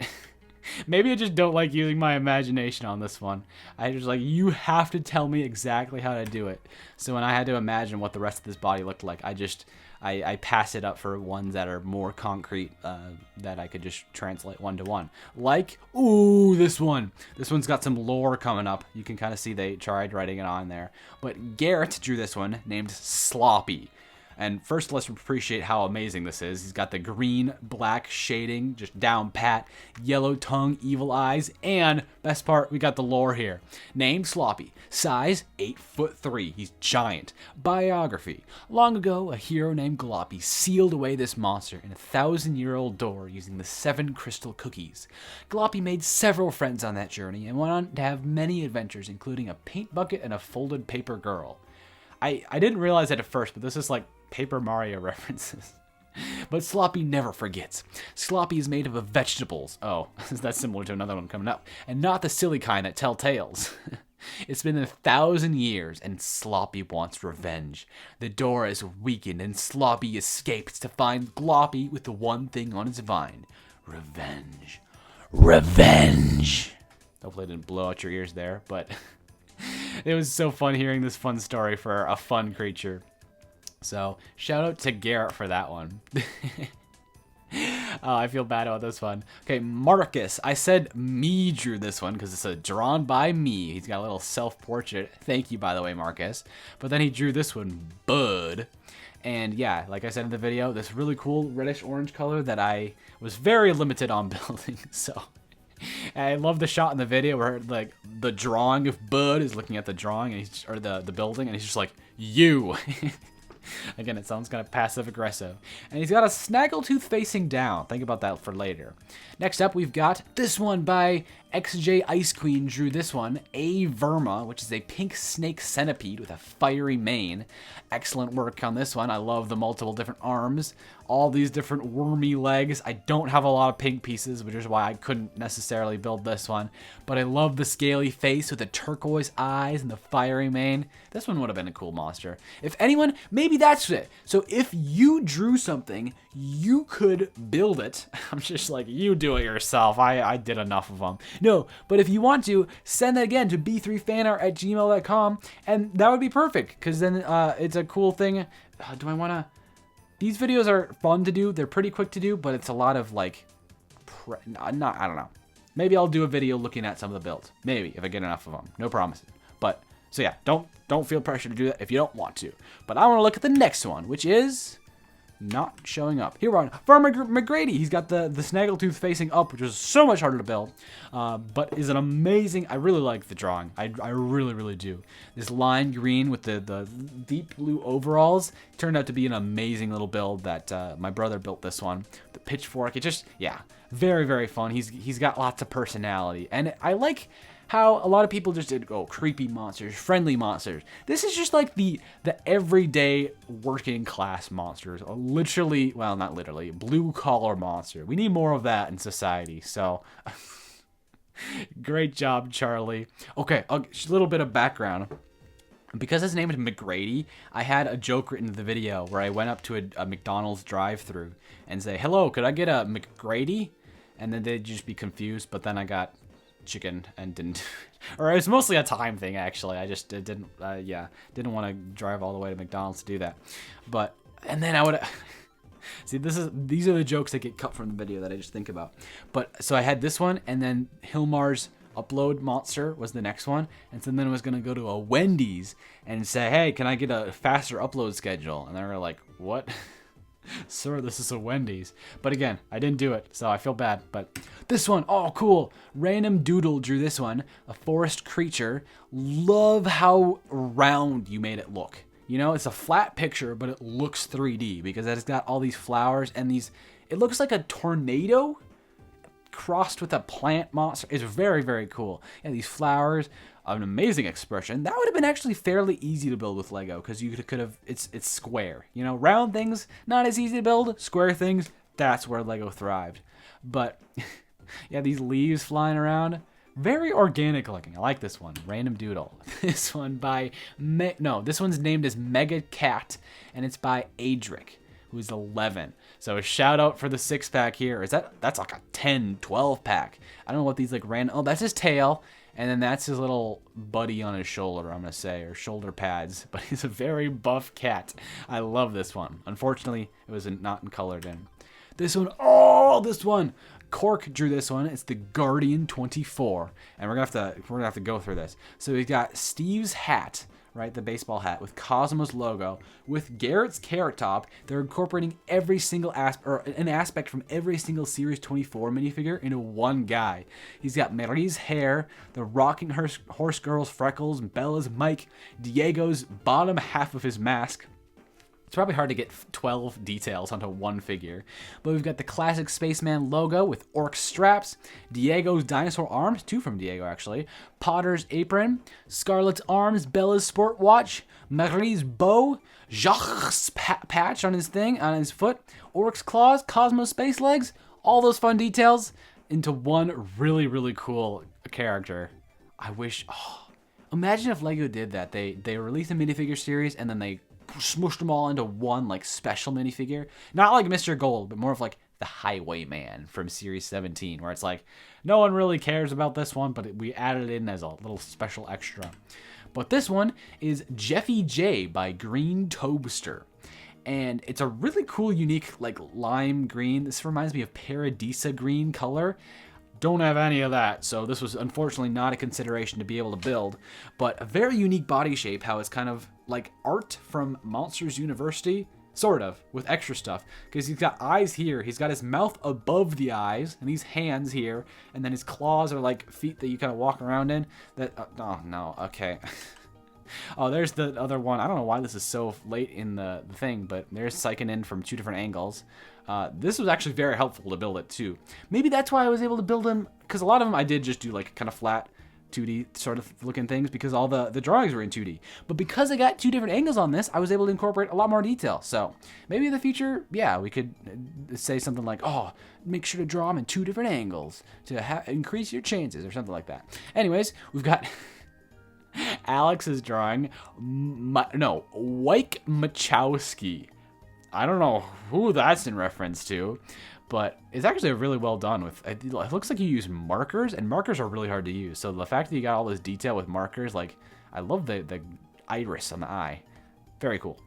Maybe I just don't like using my imagination on this one. I just like, you have to tell me exactly how to do it. So when I had to imagine what the rest of this body looked like, I pass it up for ones that are more concrete, that I could just translate one-to-one. Like, ooh, this one. This one's got some lore coming up. You can kind of see they tried writing it on there. But Garrett drew this one named Sloppy. And first, let's appreciate how amazing this is. He's got the green-black shading, just down pat, yellow tongue, evil eyes, and, best part, we got the lore here. Named Sloppy. Size, 8'3". He's giant. Biography. Long ago, a hero named Gloppy sealed away this monster in a 1,000-year-old door using the 7 crystal cookies. Gloppy made several friends on that journey and went on to have many adventures, including a paint bucket and a folded paper girl. I didn't realize that at first, but this is like Paper Mario references. But Sloppy never forgets. Sloppy is made of vegetables. Oh, that's similar to another one coming up. And not the silly kind that tell tales. It's been 1,000 years, and Sloppy wants revenge. The door is weakened, and Sloppy escapes to find Gloppy with the one thing on his mind. Revenge. Revenge! Hopefully I didn't blow out your ears there, but it was so fun hearing this fun story for a fun creature. So, shout out to Garrett for that one. Oh, I feel bad about this one. Okay, Marcus. I said me drew this one because it's a drawn by me. He's got a little self-portrait. Thank you, by the way, Marcus. But then he drew this one, Bud. And yeah, like I said in the video, this really cool reddish-orange color that I was very limited on building. So, I love the shot in the video where like the drawing of Bud is looking at the drawing, and or the building, and he's just like, you. Again, it sounds kind of passive-aggressive. And he's got a snaggletooth facing down. Think about that for later. Next up, we've got this one by XJ Ice Queen drew this one. A Verma, which is a pink snake centipede with a fiery mane. Excellent work on this one. I love the multiple different arms, all these different wormy legs. I don't have a lot of pink pieces, which is why I couldn't necessarily build this one. But I love the scaly face with the turquoise eyes and the fiery mane. This one would have been a cool monster. If anyone, maybe that's it. So if you drew something, you could build it. I'm just like, you do it yourself. I did enough of them. No, but if you want to, send that again to b3fanart@gmail.com, and that would be perfect, because then it's a cool thing. Do I want to... These videos are fun to do. They're pretty quick to do, but it's a lot of, like... I don't know. Maybe I'll do a video looking at some of the builds. Maybe, if I get enough of them. No promises. But, so yeah, don't feel pressure to do that if you don't want to. But I want to look at the next one, which is... not showing up. Here we're on Farmer McGrady. He's got the snaggletooth facing up, which is so much harder to build, but is an amazing... I really like the drawing. I really, really do. This lime green with the deep blue overalls turned out to be an amazing little build that my brother built this one. The pitchfork, it just, yeah, very, very fun. He's got lots of personality, and I like how a lot of people just did, creepy monsters, friendly monsters. This is just like the everyday working class monsters. Literally, well, not literally, blue collar monster. We need more of that in society. So, great job, Charlie. Okay, a little bit of background. Because his name is McGrady, I had a joke written in the video where I went up to a McDonald's drive-thru and say, "Hello, could I get a McGrady?" And then they'd just be confused, but then I got chicken and didn't, or it was mostly a time thing, actually. I just didn't want to drive all the way to McDonald's to do that. But, and then I would see, these are the jokes that get cut from the video that I just think about. But so I had this one, and then Hilmar's upload monster was the next one, and so then I was gonna go to a Wendy's and say, "Hey, can I get a faster upload schedule?" And they were like, "What?" Sir, this is a Wendy's. But again, I didn't do it, so I feel bad. But this one, oh, cool. Random Doodle drew this one. A forest creature. Love how round you made it look. You know, it's a flat picture, but it looks 3D because it's got all these flowers and these... It looks like a tornado crossed with a plant monster. It's very, very cool. Yeah, these flowers, an amazing expression. That would have been actually fairly easy to build with Lego because you could have, it's square. You know, round things, not as easy to build. Square things, that's where Lego thrived. But yeah, these leaves flying around, very organic looking. I like this one, Random Doodle. This one by, this one's named as Mega Cat, and it's by Adric, who's 11. So a shout out for the 6-pack here. That's like a 10, 12 pack. I don't know what these like random, oh, that's his tail. And then that's his little buddy on his shoulder, I'm going to say, or shoulder pads. But he's a very buff cat. I love this one. Unfortunately, it was not colored in. This one, oh, this one. Cork drew this one. It's the Guardian 24. And we're gonna have to go through this. So we've got Steve's hat, right, the baseball hat with Cosmos logo, with Garrett's Carrot Top. They're incorporating every single an aspect from every single Series 24 minifigure into one guy. He's got Marie's hair, the rocking horse girl's freckles, Bella's mic, Diego's bottom half of his mask. It's probably hard to get 12 details onto one figure. But we've got the classic Spaceman logo with orc straps, Diego's dinosaur arms, 2 from Diego actually, Potter's apron, Scarlet's arms, Bella's sport watch, Marie's bow, Jacques' patch on his foot, Orc's claws, Cosmos space legs, all those fun details into one really, really cool character. I wish, imagine if Lego did that. They released a minifigure series and then they smushed them all into one like special minifigure. Not like Mr. Gold, but more of like the Highwayman from Series 17, where it's like, no one really cares about this one, but we added it in as a little special extra. But this one is Jeffy J by Green Toaster. And it's a really cool, unique, like lime green. This reminds me of Paradisa green color. Don't have any of that, so this was unfortunately not a consideration to be able to build, but a very unique body shape, how it's kind of like art from Monsters University, sort of, with extra stuff, because he's got eyes here, he's got his mouth above the eyes, and these hands here, and then his claws are like feet that you kind of walk around in. That, oh no, okay. Oh, there's the other one. I don't know why this is so late in the thing, but there's Psychonin from 2 different angles. This was actually very helpful to build it too. Maybe that's why I was able to build them, because a lot of them I did just do like kind of flat 2D sort of looking things because all the drawings were in 2D. But because I got 2 different angles on this, I was able to incorporate a lot more detail. So maybe in the future, yeah, we could say something like, oh, make sure to draw them in 2 different angles to increase your chances or something like that. Anyways, we've got Alex is drawing, Wyke Machowski. I don't know who that's in reference to, but it's actually really well done. It looks like you use markers, and markers are really hard to use. So the fact that you got all this detail with markers, like, I love the iris on the eye. Very cool.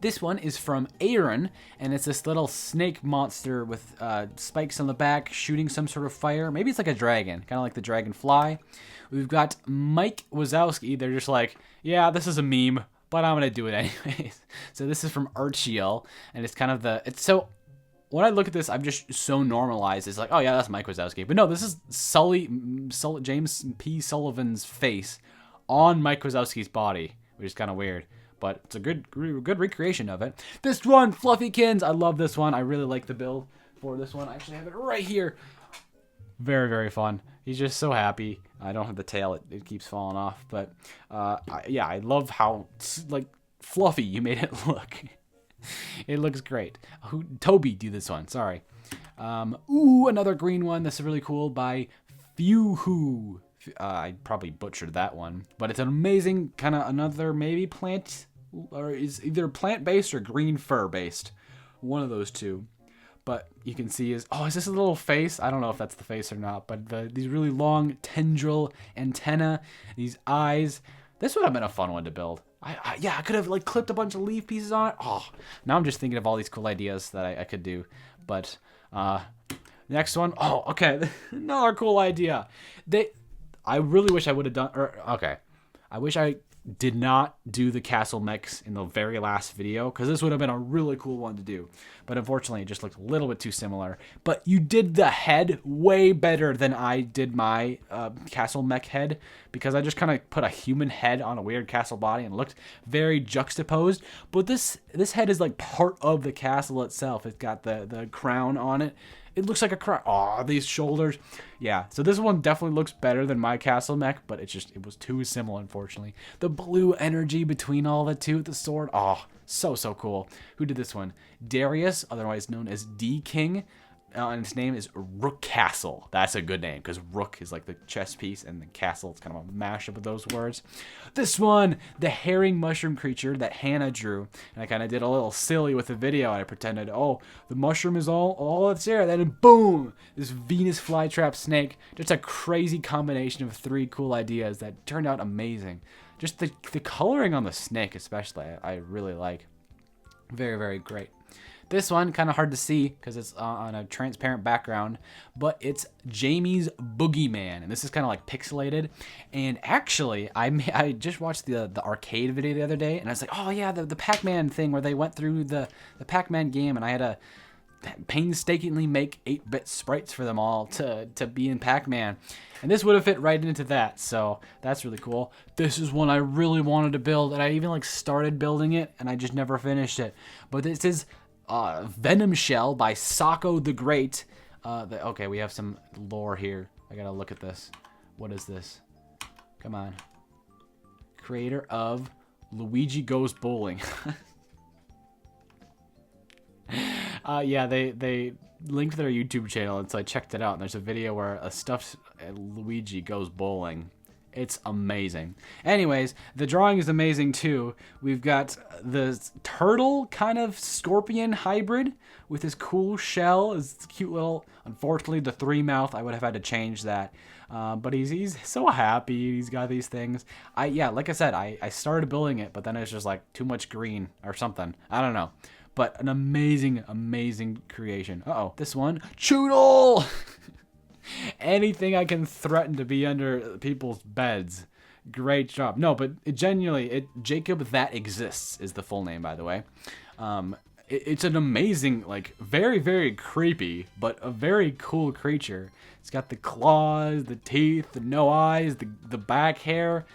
This one is from Aaron, and it's this little snake monster with spikes on the back, shooting some sort of fire. Maybe it's like a dragon, kind of like the dragonfly. We've got Mike Wazowski. They're just like, yeah, this is a meme, but I'm gonna do it anyways. So this is from Archiel, and it's kind of so. When I look at this, I'm just so normalized. It's like, oh yeah, that's Mike Wazowski. But no, this is James P. Sullivan's face on Mike Wazowski's body, which is kind of weird. But it's a good recreation of it. This one, Fluffykins. I love this one. I really like the build for this one. I actually have it right here. Very, very fun. He's just so happy. I don't have the tail. It keeps falling off. But yeah, I love how like fluffy you made it look. It looks great. Toby do this one. Sorry. Ooh, another green one. This is really cool by Fuhu. I probably butchered that one, but it's an amazing kind of another maybe plant, or is either plant-based or green fur-based. One of those two. But you can see is this a little face? I don't know if that's the face or not, but these really long tendril antenna, these eyes. This would have been a fun one to build. Yeah, I could have like clipped a bunch of leaf pieces on it. Oh, now I'm just thinking of all these cool ideas that I could do. But next one. Oh, okay, another cool idea. I really wish I would have done. I wish I did not do the castle mechs in the very last video, because this would have been a really cool one to do. But unfortunately, it just looked a little bit too similar. But you did the head way better than I did my castle mech head, because I just kind of put a human head on a weird castle body and looked very juxtaposed. But this head is like part of the castle itself. It's got the crown on it. It looks like a crown. Oh, these shoulders. Yeah, so this one definitely looks better than my castle mech, but it was too similar, unfortunately. The blue energy between all the two, the sword. Oh, so cool. Who did this one? Darius, otherwise known as D-King. And his name is Rook Castle. That's a good name, because Rook is like the chess piece, and the castle is kind of a mashup of those words. This one, the herring mushroom creature that Hannah drew. And I kind of did a little silly with the video. I pretended, oh, the mushroom is all that's there. Then boom, this Venus flytrap snake. Just a crazy combination of 3 cool ideas that turned out amazing. Just the coloring on the snake especially, I really like. Very, very great. This one, kind of hard to see because it's on a transparent background, but it's Jamie's Boogeyman, and this is kind of like pixelated. And actually, I just watched the arcade video the other day, and I was like, oh yeah, the Pac-Man thing where they went through the Pac-Man game, and I had to painstakingly make 8-bit sprites for them all to be in Pac-Man. And this would have fit right into that, so that's really cool. This is one I really wanted to build, and I even like started building it, and I just never finished it. But this is Venom Shell by Sako the Great. Okay, we have some lore here. I gotta look at this. What is this? Come on. Creator of Luigi Goes Bowling. Yeah, they linked their YouTube channel, and so I checked it out, and there's a video where a stuffed Luigi goes bowling. It's amazing. Anyways, the drawing is amazing too. We've got the turtle kind of scorpion hybrid with his cool shell. It's cute little, unfortunately the 3 mouth, I would have had to change that. But he's so happy. He's got these things. Yeah, like I said, I started building it, but then it's just like too much green or something. I don't know. But an amazing, amazing creation. Uh-oh, this one, Choodle! Anything I can threaten to be under people's beds. Great job. No, but Jacob That Exists is the full name, by the way. It's an amazing, like, very, very creepy, but a very cool creature. It's got the claws, the teeth, the no eyes, the back hair.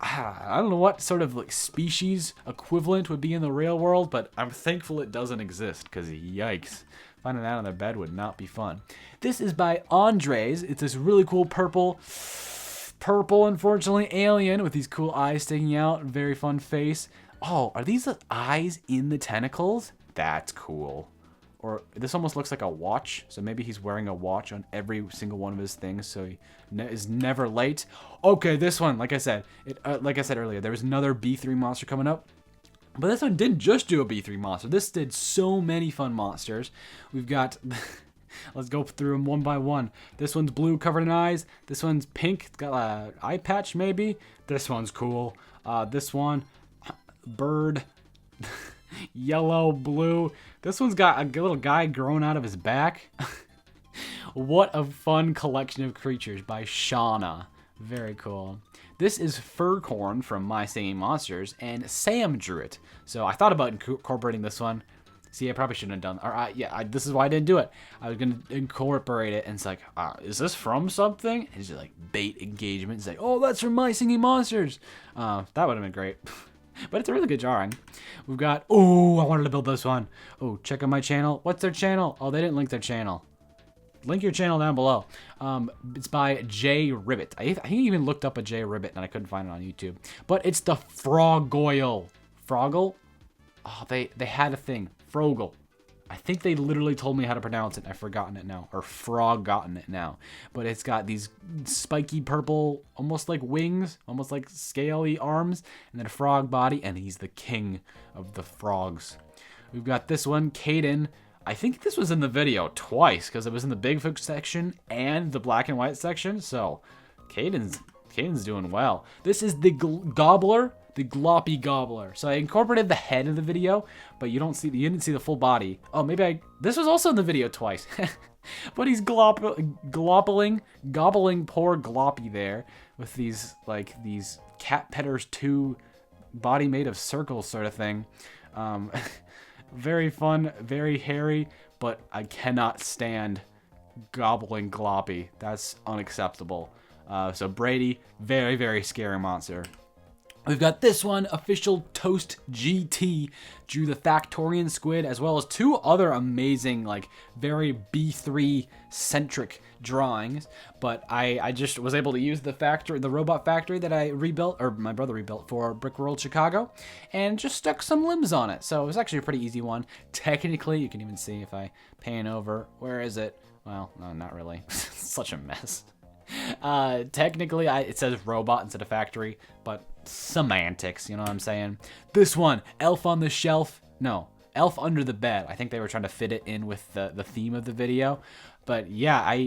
I don't know what sort of like species equivalent would be in the real world, but I'm thankful it doesn't exist, because yikes. Finding that on their bed would not be fun. This is by Andres. It's this really cool purple, unfortunately, alien with these cool eyes sticking out. Very fun face. Oh, are these the eyes in the tentacles? That's cool. Or this almost looks like a watch, so maybe he's wearing a watch on every single one of his things, so he is never late. Okay, this one, like I said earlier, there was another B3 monster coming up, but this one didn't just do a B3 monster. This did so many fun monsters. We've got, let's go through them one by one. This one's blue, covered in eyes. This one's pink, it's got an eye patch maybe. This one's cool. This one, bird. Yellow, blue. This one's got a little guy growing out of his back. What a fun collection of creatures by Shauna. Very cool. This is Furcorn from My Singing Monsters, and Sam drew it. So I thought about incorporating this one. See, I probably shouldn't have done. Or this is why I didn't do it. I was gonna incorporate it, and it's like, is this from something? And it's just like bait engagement. It's like, oh, that's from My Singing Monsters. That would have been great. But it's a really good drawing. We've got, oh, I wanted to build this one. Oh, check out my channel. What's their channel? Oh, they didn't link their channel. Link your channel down below. It's by Jay Ribbit. I even looked up a Jay Ribbit and I couldn't find it on YouTube. But it's the Frogoyle. Froggle? Oh, they had a thing. Froggle. I think they literally told me how to pronounce it. I've forgotten it now. Or frog-gotten it now. But it's got these spiky purple, almost like wings, almost like scaly arms, and then a frog body, and he's the king of the frogs. We've got this one, Caden. I think this was in the video twice, because it was in the Bigfoot section and the black and white section. So, Caden's doing well. This is the Gobbler. The Gloppy Gobbler. So I incorporated the head in the video, but you didn't see the full body. Oh, maybe this was also in the video twice. But he's gobbling poor Gloppy there with these Cat Petters 2 body made of circles sort of thing. Very fun, very hairy, but I cannot stand gobbling Gloppy. That's unacceptable. So Brady, very, very scary monster. We've got this one, Official Toast GT, drew the Factorian Squid, as well as two other amazing, very B3-centric drawings. But I just was able to use the robot factory that I rebuilt, or my brother rebuilt for Brickworld Chicago, and just stuck some limbs on it. So it was actually a pretty easy one. Technically, you can even see if I pan over. Where is it? Well, no, not really. It's such a mess. Technically, it says robot instead of factory, but semantics, you know what I'm saying? This one, Elf on the Shelf. No, Elf Under the Bed. I think they were trying to fit it in with the theme of the video. But yeah,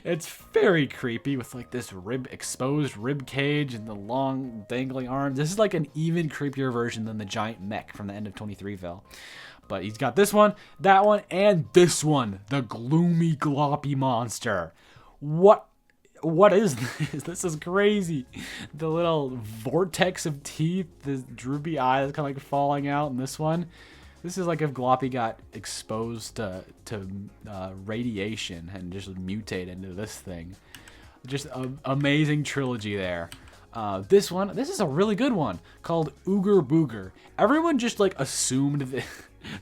it's very creepy with this exposed rib cage and the long dangling arms. This is like an even creepier version than the giant mech from the end of 23ville. But he's got this one, that one, and this one, the Gloomy Gloppy Monster. What is this? This is crazy. The little vortex of teeth, the droopy eyes kind of falling out in this one. This is like if Gloppy got exposed to radiation and just mutated into this thing. Just an amazing trilogy there. This is a really good one called Ooger Booger. Everyone just assumed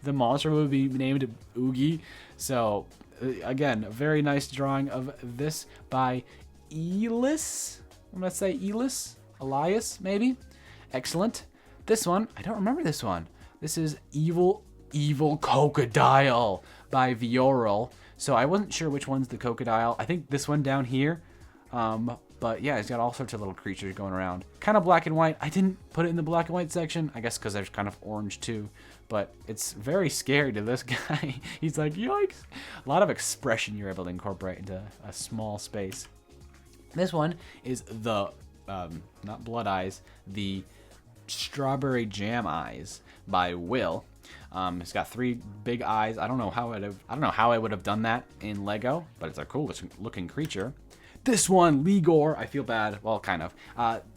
the monster would be named Oogie. So again, a very nice drawing of this by Elis. I'm gonna say Elias, maybe. Excellent. This one, I don't remember this one. This is Evil Crocodile by Vioral. So I wasn't sure which one's the crocodile. I think this one down here. But yeah, he's got all sorts of little creatures going around. Kind of black and white. I didn't put it in the black and white section. I guess because there's kind of orange too. But it's very scary to this guy. He's like, yikes. A lot of expression you're able to incorporate into a small space. This one is the, not Blood Eyes, the Strawberry Jam Eyes by Will. It's got 3 big eyes. I don't know how I would have done that in Lego, but it's a cool looking creature. This one, Ligor, I feel bad. Well, kind of.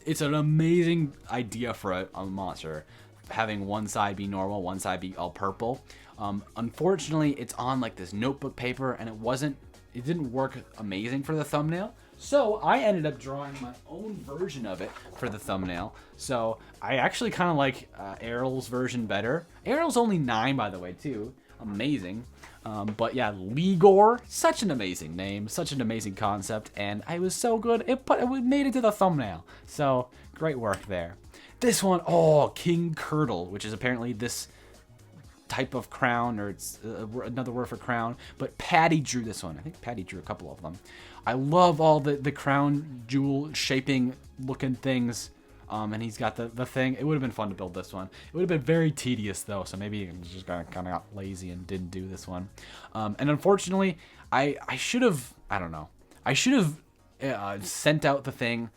It's an amazing idea for a monster, having one side be normal, one side be all purple. Unfortunately, it's on this notebook paper, and it didn't work amazing for the thumbnail. So I ended up drawing my own version of it for the thumbnail. So I actually kind of like Errol's version better. Errol's only 9, by the way, too. Amazing. But yeah, Ligor, such an amazing name, such an amazing concept, and I was so good. It made it to the thumbnail. So great work there. This one, oh, King Curdle, which is apparently this type of crown, or it's another word for crown, but Patty drew this one. I think Patty drew a couple of them. I love all the crown jewel shaping looking things, and he's got the thing. It would have been fun to build this one. It would have been very tedious though, so maybe I just kind of got lazy and didn't do this one. And unfortunately, I should have, I don't know, I should have sent out the thing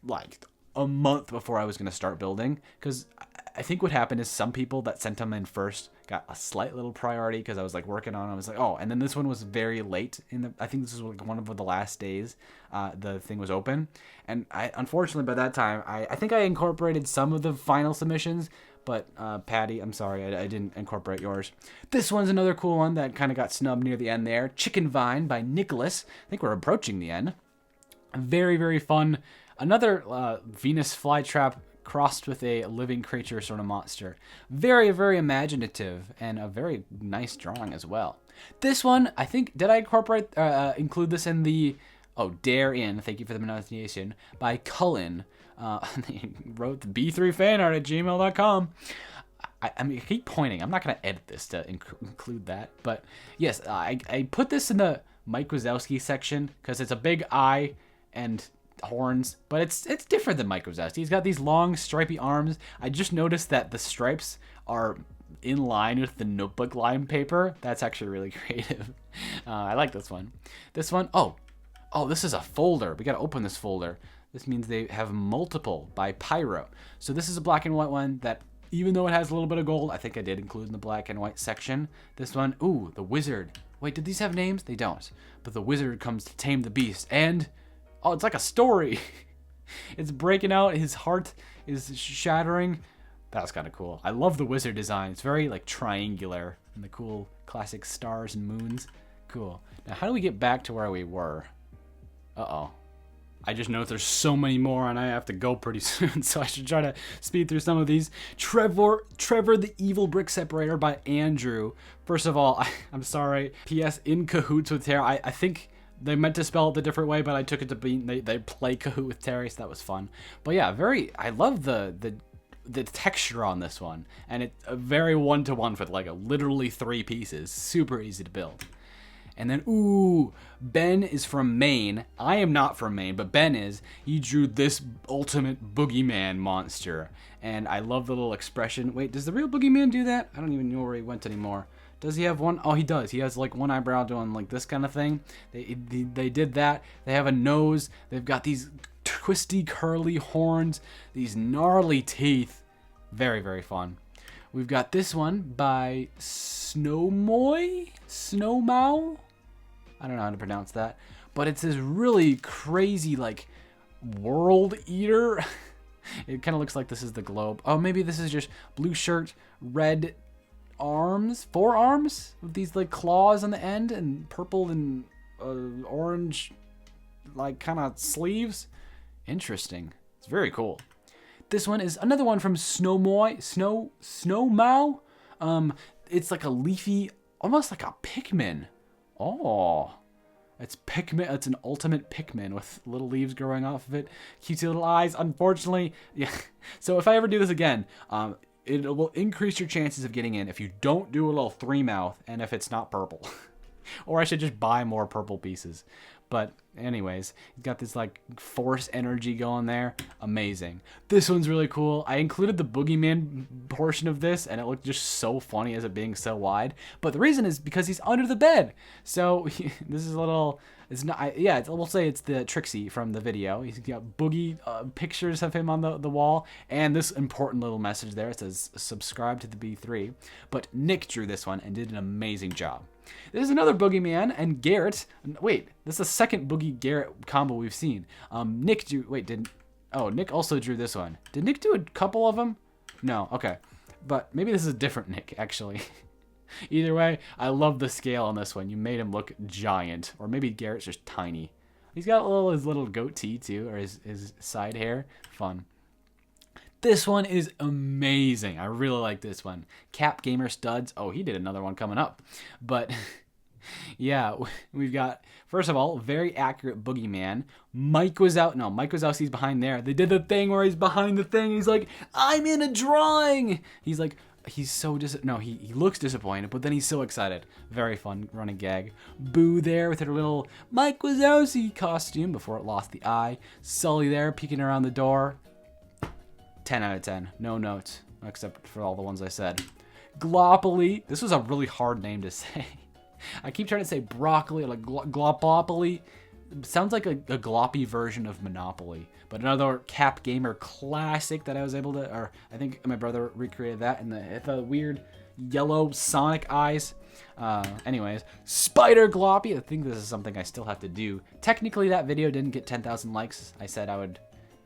like a month before I was going to start building, because I think what happened is some people that sent them in first got a slight little priority because I was like working on it. I was like, oh, and then this one was very late I think this was like one of the last days the thing was open. And unfortunately by that time, I think I incorporated some of the final submissions, but Patty, I'm sorry, I didn't incorporate yours. This one's another cool one that kind of got snubbed near the end there. Chicken Vine by Nicholas. I think we're approaching the end. Very, very fun. Another Venus flytrap crossed with a living creature sort of monster. Very, very imaginative and a very nice drawing as well. This one, I think, did I include this in the, Dare In, thank you for the pronunciation, by Cullen. He wrote the B3fanart at gmail.com. I mean, I keep pointing. I'm not going to edit this to include that. But yes, I put this in the Mike Wazowski section because it's a big eye and horns, but it's different than Mike Wazowski. He's got these long stripy arms. I just noticed that the stripes are in line with the notebook line paper. That's actually really creative. I like this one. This one, this is a folder. We got to open this folder. This means they have multiple by Pyro. So this is a black and white one that, even though it has a little bit of gold, I think I did include in the black and white section. This one, ooh, the wizard. Wait, did these have names? They don't. But the wizard comes to tame the beast, and oh, it's like a story. It's breaking out. His heart is shattering. That's kind of cool. I love the wizard design. It's very like triangular and the cool classic stars and moons. Cool. Now, how do we get back to where we were? Uh-oh. I just know there's so many more and I have to go pretty soon, so I should try to speed through some of these. Trevor the Evil Brick Separator by Andrew. First of all, I'm sorry. P.S. In cahoots with Terra. I think they meant to spell it the different way, but I took it to be they play Kahoot with Terry, so that was fun. But yeah, I love the texture on this one, and it's a very one-to-one with Lego. Literally 3 pieces. Super easy to build. And then, ooh, Ben is from Maine. I am not from Maine, but Ben is. He drew this ultimate boogeyman monster. And I love the little expression. Wait, does the real boogeyman do that? I don't even know where he went anymore. Does he have one? Oh, he does. He has like one eyebrow doing like this kind of thing. They did that. They have a nose. They've got these twisty, curly horns. These gnarly teeth. Very, very fun. We've got this one by Snowmoy? Snowmow? I don't know how to pronounce that. But it's this really crazy, like, world eater. It kind of looks like this is the globe. Oh, maybe this is just blue shirt, red arms, 4 arms with these like claws on the end, and purple and orange like kind of sleeves. Interesting. It's very cool. This one is another one from Snowmow. It's like a leafy, almost like a Pikmin. Oh, it's Pikmin. It's an ultimate Pikmin with little leaves growing off of it. Cutesy little eyes. Unfortunately, yeah. So if I ever do this again, it will increase your chances of getting in if you don't do a little 3-mouth and if it's not purple. Or I should just buy more purple pieces. But anyways, he's got this like force energy going there. Amazing. This one's really cool. I included the boogeyman portion of this, and it looked just so funny as it being so wide. But the reason is because he's under the bed. So this is a little, it's not, yeah, we'll say it's the Trixie from the video. He's got boogie pictures of him on the wall, and this important little message there. It says subscribe to the B3. But Nick drew this one and did an amazing job. This is another boogeyman, and Garrett. Wait, this is the second Boogie Garrett combo we've seen. Nick drew. Wait, Nick also drew this one. Did Nick do a couple of them? No. Okay, but maybe this is a different Nick actually. Either way, I love the scale on this one. You made him look giant, or maybe Garrett's just tiny. He's got his little goatee too, or his side hair. Fun. This one is amazing. I really like this one. Cap Gamer Studs. Oh, he did another one coming up. But yeah, we've got, first of all, very accurate boogeyman. Mike Wazowski's behind there. They did the thing where he's behind the thing. He's like, I'm in a drawing. He's like, he's so he looks disappointed, but then he's so excited. Very fun running gag. Boo there with her little Mike Wazowski costume before it lost the eye. Sully there peeking around the door. 10 out of 10. No notes, except for all the ones I said. Glopoly. This was a really hard name to say. I keep trying to say broccoli, like Glopoly. Sounds like a gloppy version of Monopoly. But another Cap Gamer classic that I was able to, or I think my brother recreated that in the weird yellow Sonic eyes. Anyways, Spider Gloppy. I think this is something I still have to do. Technically, that video didn't get 10,000 likes. I said I would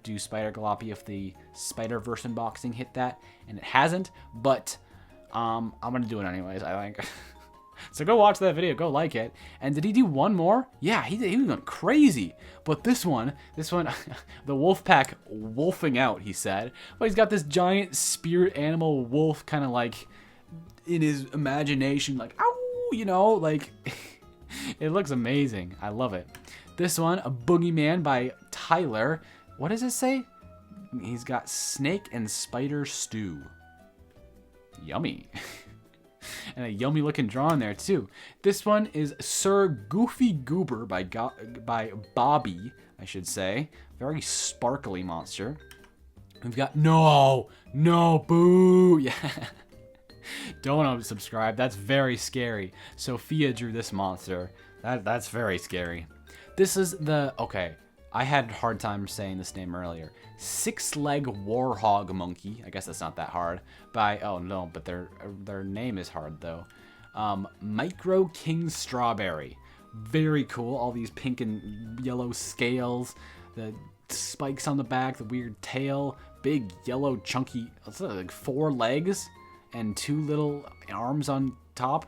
do Spider Gloppy if the Spider-Verse unboxing hit that, and it hasn't, but I'm gonna do it anyways, I think. So go watch that video, go like it. And did he do one more? Yeah, he was going crazy. But this one, the wolf pack wolfing out, he said. But he's got this giant spirit animal wolf kind of like in his imagination, like, ow, you know, like, it looks amazing. I love it. This one, a boogeyman by Tyler. What does it say? He's got snake and spider stew. Yummy. And a yummy looking drawing there too. This one is Sir Goofy Goober by Bobby, I should say. Very sparkly monster. We've got no, boo. Yeah. Don't unsubscribe. That's very scary. Sophia drew this monster. That's very scary. This is okay. I had a hard time saying this name earlier. Six-leg warhog monkey. I guess that's not that hard. Oh no, but their name is hard though. Micro King Strawberry. Very cool. All these pink and yellow scales, the spikes on the back, the weird tail, big yellow chunky, like 4 legs and 2 little arms on top.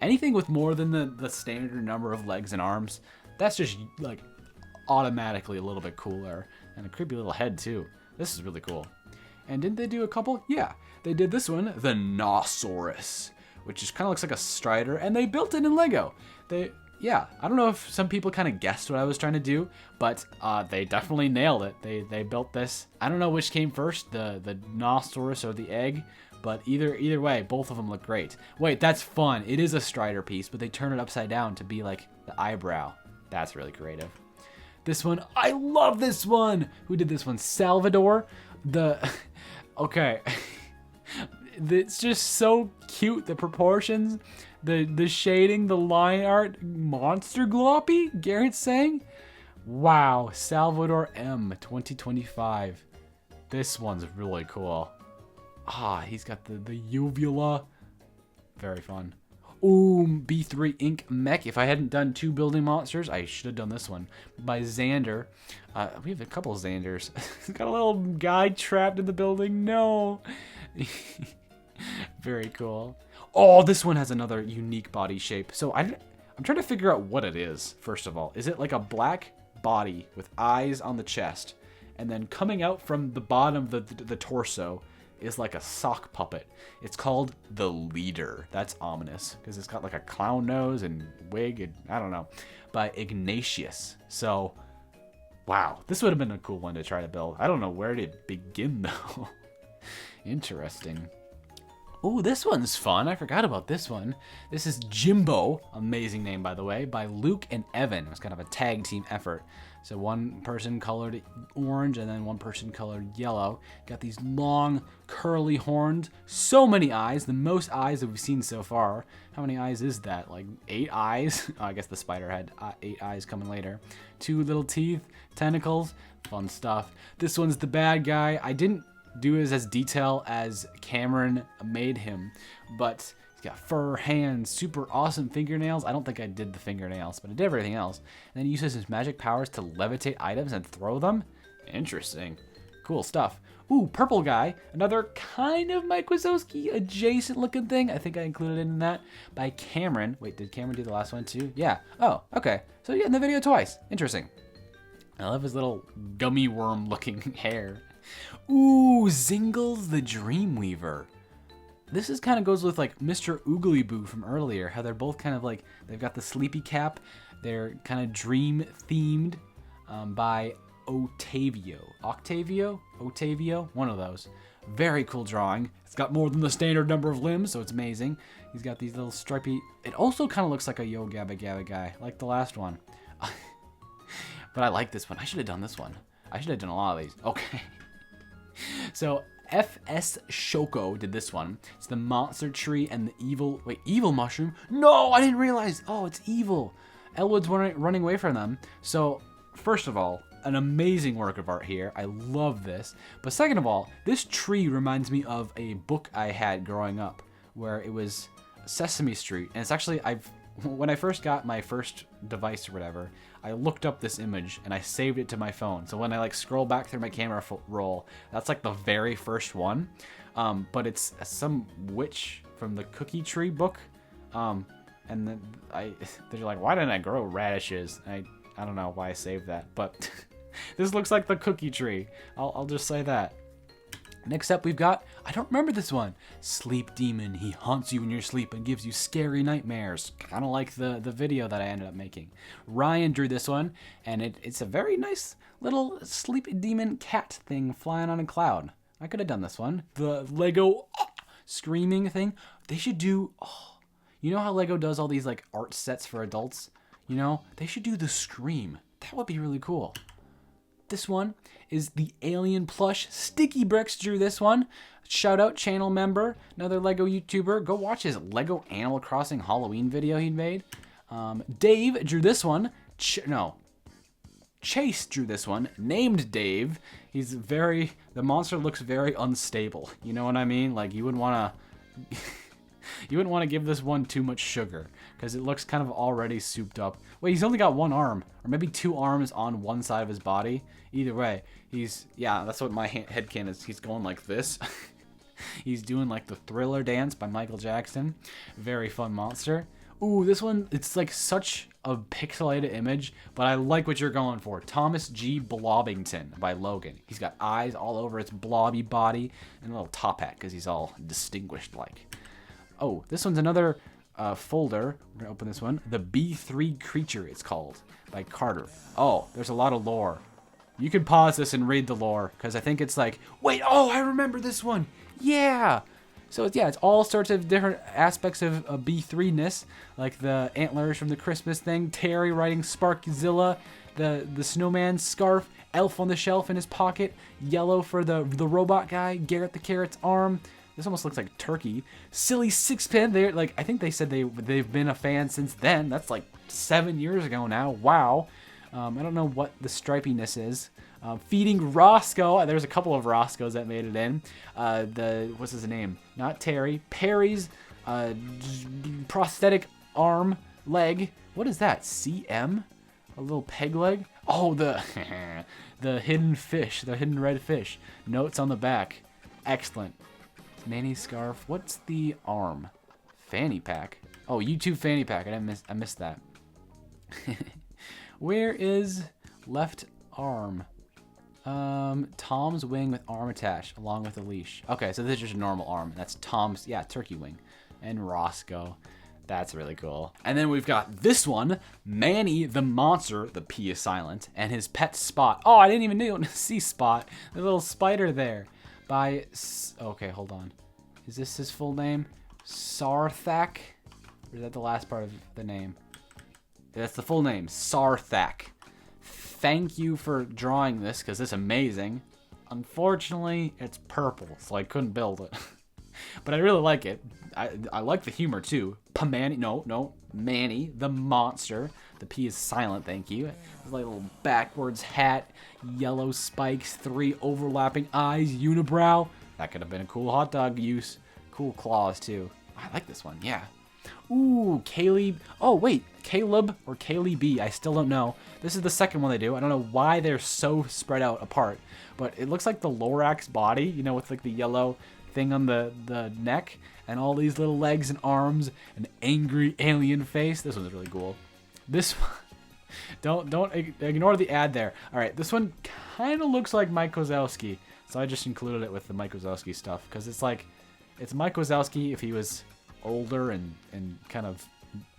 Anything with more than the standard number of legs and arms, that's just like automatically a little bit cooler. And a creepy little head too. This is really cool. And didn't they do a couple? Yeah, they did this one, the Nosaurus, which just kind of looks like a Strider, and they built it in Lego. Yeah, I don't know if some people kind of guessed what I was trying to do, but they definitely nailed it. They built this. I don't know which came first, the Nosaurus or the egg, but either way, both of them look great. Wait, that's fun. It is a Strider piece, but they turn it upside down to be like the eyebrow. That's really creative. This one, I love this one. Who did this one? Salvador. Okay. It's just so cute. The proportions, the shading, the line art. Monster Gloppy, Garrett's saying. Wow. Salvador M. 2025. This one's really cool. He's got the uvula. Very fun. Ooh, B3 Inc. Mech. If I hadn't done 2 building monsters, I should have done this one. By Xander. We have a couple of Xanders. He's got a little guy trapped in the building. No. Very cool. Oh, this one has another unique body shape. So I'm trying to figure out what it is, first of all. Is it like a black body with eyes on the chest, and then coming out from the bottom of the torso is like a sock puppet? It's called the Leader. That's ominous because it's got like a clown nose and wig and I don't know. By Ignatius. So, wow, this would have been a cool one to try to build. I don't know where to begin though. Interesting. Oh, this one's fun. I forgot about this one. This is Jimbo, amazing name by the way, by Luke and Evan. It was kind of a tag team effort. So one person colored orange and then one person colored yellow. Got these long, curly horns. So many eyes. The most eyes that we've seen so far. How many eyes is that? Like 8 eyes? Oh, I guess the spider had 8 eyes coming later. 2 little teeth, tentacles. Fun stuff. This one's the bad guy. I didn't do it as detail as Cameron made him, but he's got fur, hands, super awesome fingernails. I don't think I did the fingernails, but I did everything else. And then he uses his magic powers to levitate items and throw them. Interesting. Cool stuff. Ooh, purple guy. Another kind of Mike Wazowski adjacent looking thing. I think I included in that by Cameron. Wait, did Cameron do the last one too? Yeah. Oh, okay. So yeah, in the video twice. Interesting. I love his little gummy worm looking hair. Ooh, Zingles the Dreamweaver. This is kind of goes with like Mr. Oogly Boo from earlier, how they're both kind of like, they've got the sleepy cap. They're kind of dream themed by Octavio, one of those. Very cool drawing. It's got more than the standard number of limbs, so it's amazing. He's got these little stripy, it also kind of looks like a Yo Gabba Gabba guy, like the last one. But I like this one. I should have done this one. I should have done a lot of these. Okay. So FS Shoko did this one. It's the monster tree and the evil mushroom. No, I didn't realize. Oh, it's evil. Elwood's running away from them. So first of all, an amazing work of art here. I love this. But second of all, this tree reminds me of a book I had growing up where it was Sesame Street. And it's actually, when I first got my first device or whatever, I looked up this image and I saved it to my phone. So when I like scroll back through my camera roll, that's like the very first one. But it's some witch from the Cookie Tree book. And then they're like, why didn't I grow radishes? I don't know why I saved that, but this looks like the Cookie Tree. I'll just say that. Next up, we've got, I don't remember this one, Sleep Demon. He haunts you in your sleep and gives you scary nightmares. Kind of like the video that I ended up making. Ryan drew this one, and it's a very nice little Sleep Demon cat thing flying on a cloud. I could have done this one. The Lego screaming thing. They should do, you know how Lego does all these like art sets for adults? You know, they should do the Scream. That would be really cool. This one is the Alien plush. Sticky Bricks drew this one. Shout out channel member, another Lego YouTuber. Go watch his Lego Animal Crossing Halloween video he made. Dave drew this one. Chase drew this one. Named Dave. The monster looks very unstable. You know what I mean? Like you wouldn't want to... You wouldn't want to give this one too much sugar because it looks kind of already souped up. Wait, he's only got one arm or maybe two arms on one side of his body. Either way, that's what my headcanon is. He's going like this. He's doing like the Thriller dance by Michael Jackson. Very fun monster. Ooh, this one, it's like such a pixelated image, but I like what you're going for. Thomas G. Blobbington by Logan. He's got eyes all over its blobby body and a little top hat because he's all distinguished like. Oh, this one's another folder. We're going to open this one. The B3 Creature, it's called, by Carter. Oh, there's a lot of lore. You can pause this and read the lore, because I think it's like, wait, I remember this one. Yeah. So, yeah, it's all sorts of different aspects of B3-ness, like the antlers from the Christmas thing, Terry riding Sparkzilla, the snowman scarf, Elf on the Shelf in his pocket, yellow for the robot guy, Garrett the Carrot's arm. This almost looks like Turkey. Silly Sixpin. They're like, I think they said they've been a fan since then. That's like 7 years ago now. Wow. I don't know what the stripiness is. Feeding Roscoe. There's a couple of Roscoes that made it in. What's his name? Not Terry. Perry's prosthetic arm, leg. What is that? CM? A little peg leg? Oh, the hidden fish. The hidden red fish. Notes on the back. Excellent. Nanny scarf. What's the arm? Fanny pack. Oh, YouTube fanny pack. I missed that. Where is left arm? Tom's wing with arm attached along with a leash. Okay, so this is just a normal arm. That's Tom's, turkey wing. And Roscoe. That's really cool. And then we've got this one, Manny the monster, the P is silent, and his pet Spot. Oh, I didn't even see Spot. The little spider there. Okay, hold on. Is this his full name? Sarthak? Or is that the last part of the name? That's the full name, Sarthak. Thank you for drawing this, because it's amazing. Unfortunately, it's purple, so I couldn't build it. But I really like it. I like the humor, too. Manny, the monster. The P is silent, thank you. It's like a little backwards hat, yellow spikes, 3 overlapping eyes, unibrow. That could have been a cool hot dog use. Cool claws, too. I like this one, yeah. Ooh, Caleb. Oh, wait. Caleb or Caleb B. I still don't know. This is the second one they do. I don't know why they're so spread out apart. But it looks like the Lorax body, you know, with like the yellow thing on the neck. And all these little legs and arms. An angry alien face. This one's really cool. This one... Don't ignore the ad there. All right, this one kind of looks like Mike Wazowski. So I just included it with the Mike Wazowski stuff. Because it's like... It's Mike Wazowski if he was older and kind of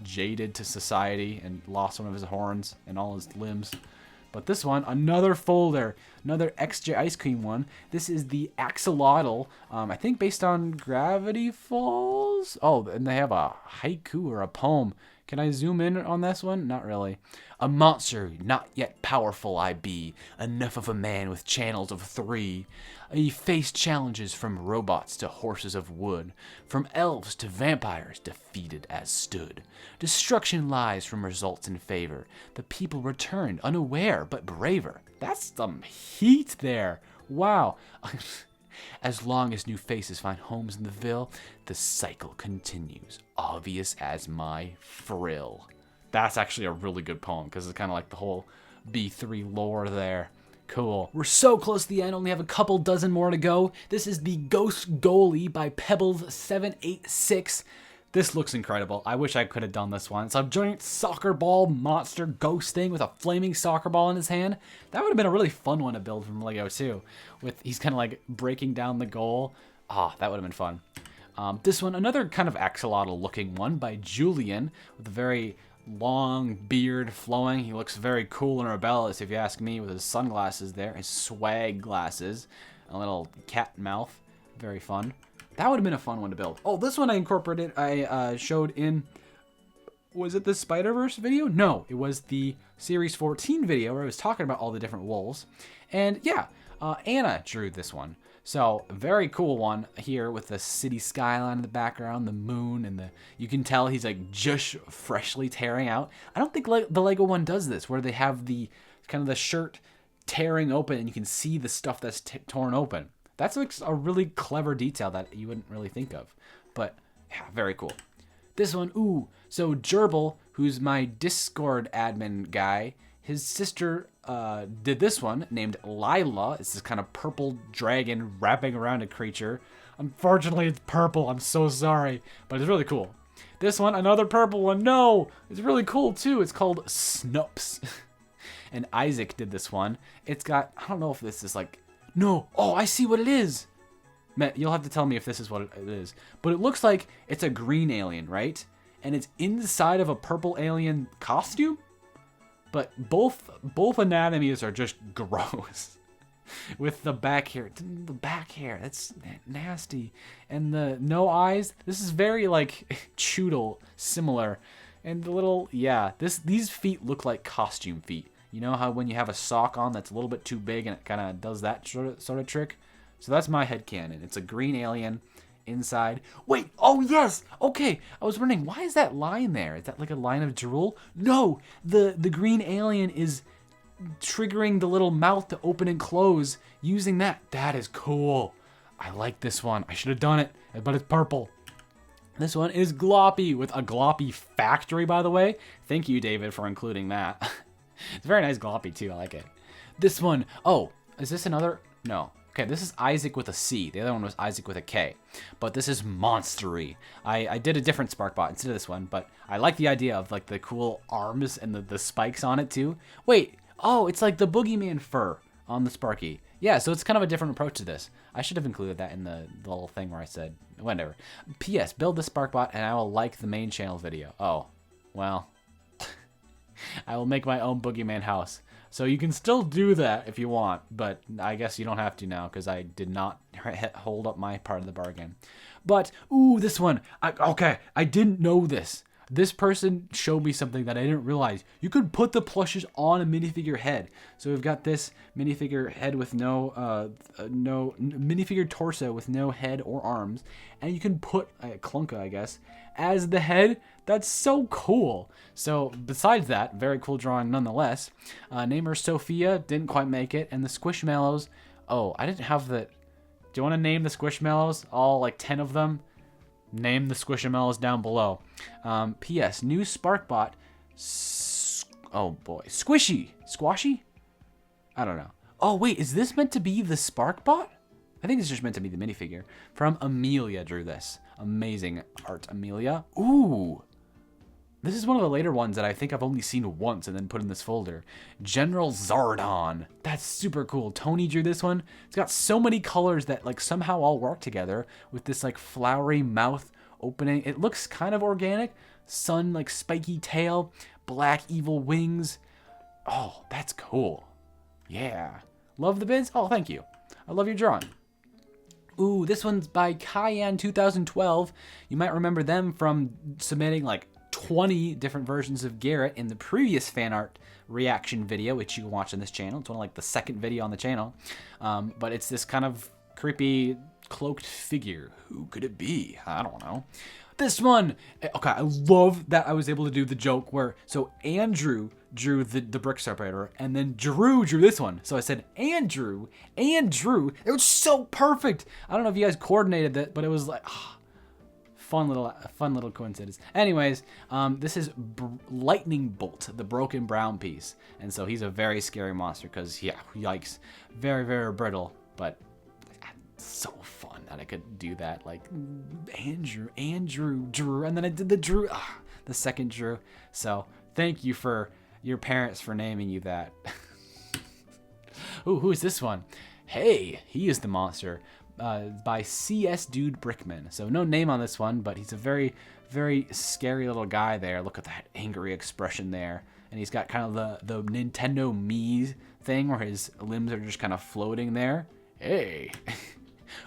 jaded to society and lost one of his horns and all his limbs. But this one, another folder, another XJ Ice Cream one. This is the Axolotl, I think based on Gravity Falls. Oh, and they have a haiku or a poem. Can I zoom in on this one? Not really. A monster, not yet powerful I be, enough of a man with channels of 3. He faced challenges from robots to horses of wood, from elves to vampires, defeated as stood. Destruction lies from results in favor. The people returned unaware but braver. That's some heat there. Wow. As long as new faces find homes in the Ville, the cycle continues, obvious as my frill. That's actually a really good poem, because it's kind of like the whole B3 lore there. Cool. We're so close to the end, only have a couple dozen more to go. This is the Ghost Goalie by Pebbles786. This looks incredible. I wish I could have done this one. It's a giant soccer ball monster ghost thing with a flaming soccer ball in his hand. That would have been a really fun one to build from Lego too. He's kind of like breaking down the goal. That would have been fun. This one, another kind of axolotl looking one by Julian with a very long beard flowing. He looks very cool and rebellious if you ask me, with his sunglasses there, his swag glasses, a little cat mouth. Very fun. That would have been a fun one to build. Oh, this one I incorporated, I showed in, was it the Spider-Verse video? No, it was the Series 14 video where I was talking about all the different wolves. And yeah, Anna drew this one. So, very cool one here with the city skyline in the background, the moon, and you can tell he's like just freshly tearing out. I don't think the Lego one does this, where they have the kind of the shirt tearing open and you can see the stuff that's torn open. That's like a really clever detail that you wouldn't really think of. But, yeah, very cool. This one, ooh, so Gerbil, who's my Discord admin guy, his sister did this one named Lila. It's this kind of purple dragon wrapping around a creature. Unfortunately, it's purple. I'm so sorry. But it's really cool. This one, another purple one. No! It's really cool, too. It's called Snoops. And Isaac did this one. It's got, I don't know if this is like... No! Oh, I see what it is! Matt, you'll have to tell me if this is what it is. But it looks like it's a green alien, right? And it's inside of a purple alien costume? But both anatomies are just gross. With the back hair. The back hair, that's nasty. And the no eyes. This is very, like, Choodle similar. And the little, yeah, these feet look like costume feet. You know how when you have a sock on that's a little bit too big and it kind of does that sort of trick? So that's my headcanon. It's a green alien inside. Wait, oh yes! Okay, I was wondering, why is that line there? Is that like a line of drool? No! The green alien is triggering the little mouth to open and close using that. That is cool. I like this one. I should have done it, but it's purple. This one is Gloppy with a Gloppy factory, by the way. Thank you, David, for including that. It's a very nice Gloppy, too. I like it. This one, oh, is this another? No. Okay, this is Isaac with a C. The other one was Isaac with a K. But this is Monstery. I did a different Sparkbot instead of this one, but I like the idea of like the cool arms and the spikes on it, too. Wait, oh, it's like the Boogeyman fur on the Sparky. Yeah, so it's kind of a different approach to this. I should have included that in the little thing where I said, whatever. P.S. Build the Sparkbot and I will like the main channel video. Oh, well... I will make my own Boogeyman house. So you can still do that if you want, but I guess you don't have to now because I did not hold up my part of the bargain. But, ooh, this one. Okay, I didn't know this. This person showed me something that I didn't realize. You could put the plushes on a minifigure head. So we've got this minifigure head with no minifigure torso with no head or arms. And you can put Clunka, I guess, as the head. That's so cool. So besides that, very cool drawing nonetheless. Name her Sophia, didn't quite make it. And the Squishmallows, oh, I didn't have the... Do you want to name the Squishmallows? All like 10 of them? Name the Squishamallows down below. P.S. New Sparkbot. Oh boy, Squishy, Squashy. I don't know. Oh wait, is this meant to be the Sparkbot? I think it's just meant to be the minifigure. From Amelia drew this. Amazing art, Amelia. Ooh. This is one of the later ones that I think I've only seen once and then put in this folder. General Zardon. That's super cool. Tony drew this one. It's got so many colors that like somehow all work together with this like flowery mouth opening. It looks kind of organic. Sun like spiky tail, black evil wings. Oh, that's cool. Yeah. Love the bids? Oh, thank you. I love your drawing. Ooh, this one's by Cayenne 2012. You might remember them from submitting like 20 different versions of Garrett in the previous fan art reaction video, which you can watch on this channel. It's one of like the second video on the channel. But it's this kind of creepy cloaked figure. Who could it be? I don't know. This one, okay, I love that I was able to do the joke where, so Andrew drew the brick separator, and then Drew drew this one. So I said, Andrew, and Drew. It was so perfect. I don't know if you guys coordinated that, but it was like, fun little coincidence. Anyways, this is Lightning Bolt, the broken brown piece. And so he's a very scary monster because, yeah, yikes, very, very brittle, but so fun that I could do that. Like, Andrew, Drew, and then I did the Drew, the second Drew. So thank you for your parents for naming you that. Ooh, who is this one? Hey, he is the monster. By CS Dude Brickman. So no name on this one, but he's a very, very scary little guy there. Look at that angry expression there. And he's got kind of the Nintendo Mii thing where his limbs are just kind of floating there. Hey.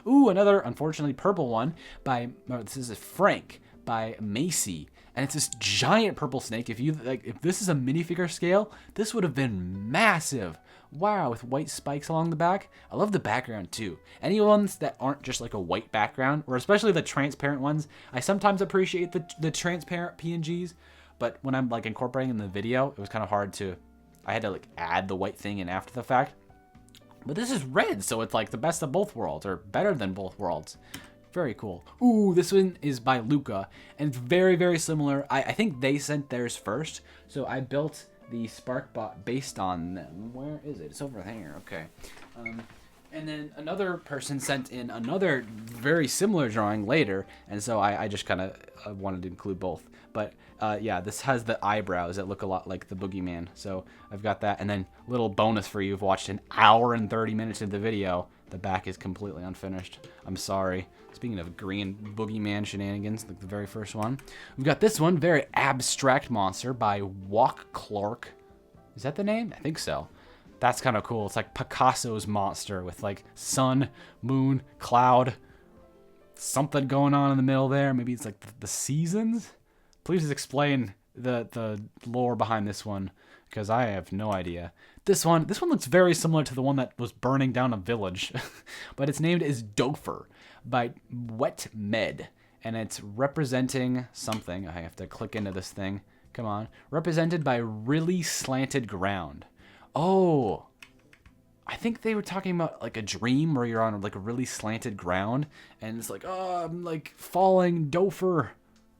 Ooh, another unfortunately purple one by, this is Frank by Macy. And it's this giant purple snake. If this is a minifigure scale, this would have been massive. Wow, with white spikes along the back. I love the background too. Any ones that aren't just like a white background, or especially the transparent ones. I sometimes appreciate the transparent PNGs, but when I'm like incorporating in the video, it was kind of hard to, I had to like add the white thing in after the fact. But this is red, so it's like the best of both worlds, or better than both worlds. Very cool. Ooh, this one is by Luca, and it's very, very similar. I think they sent theirs first, so I built the Sparkbot based on them. Where is it? It's over there. Okay. And then another person sent in another very similar drawing later, and so I just kind of wanted to include both. But yeah, this has the eyebrows that look a lot like the Boogeyman, so I've got that. And then little bonus for you, you've watched an hour and 30 minutes of the video. The back is completely unfinished. I'm sorry. Speaking of green Boogeyman shenanigans, like the very first one. We've got this one, very abstract monster by Walk Clark. Is that the name? I think so. That's kind of cool. It's like Picasso's monster with like sun, moon, cloud, something going on in the middle there. Maybe it's like the seasons? Please explain the lore behind this one, because I have no idea. This one looks very similar to the one that was burning down a village, but its named is Dofer by Wet Med, and it's representing something. I have to click into this thing. Come on. Represented by really slanted ground. Oh, I think they were talking about like a dream where you're on like a really slanted ground, and it's like, oh, I'm like falling, Dofer.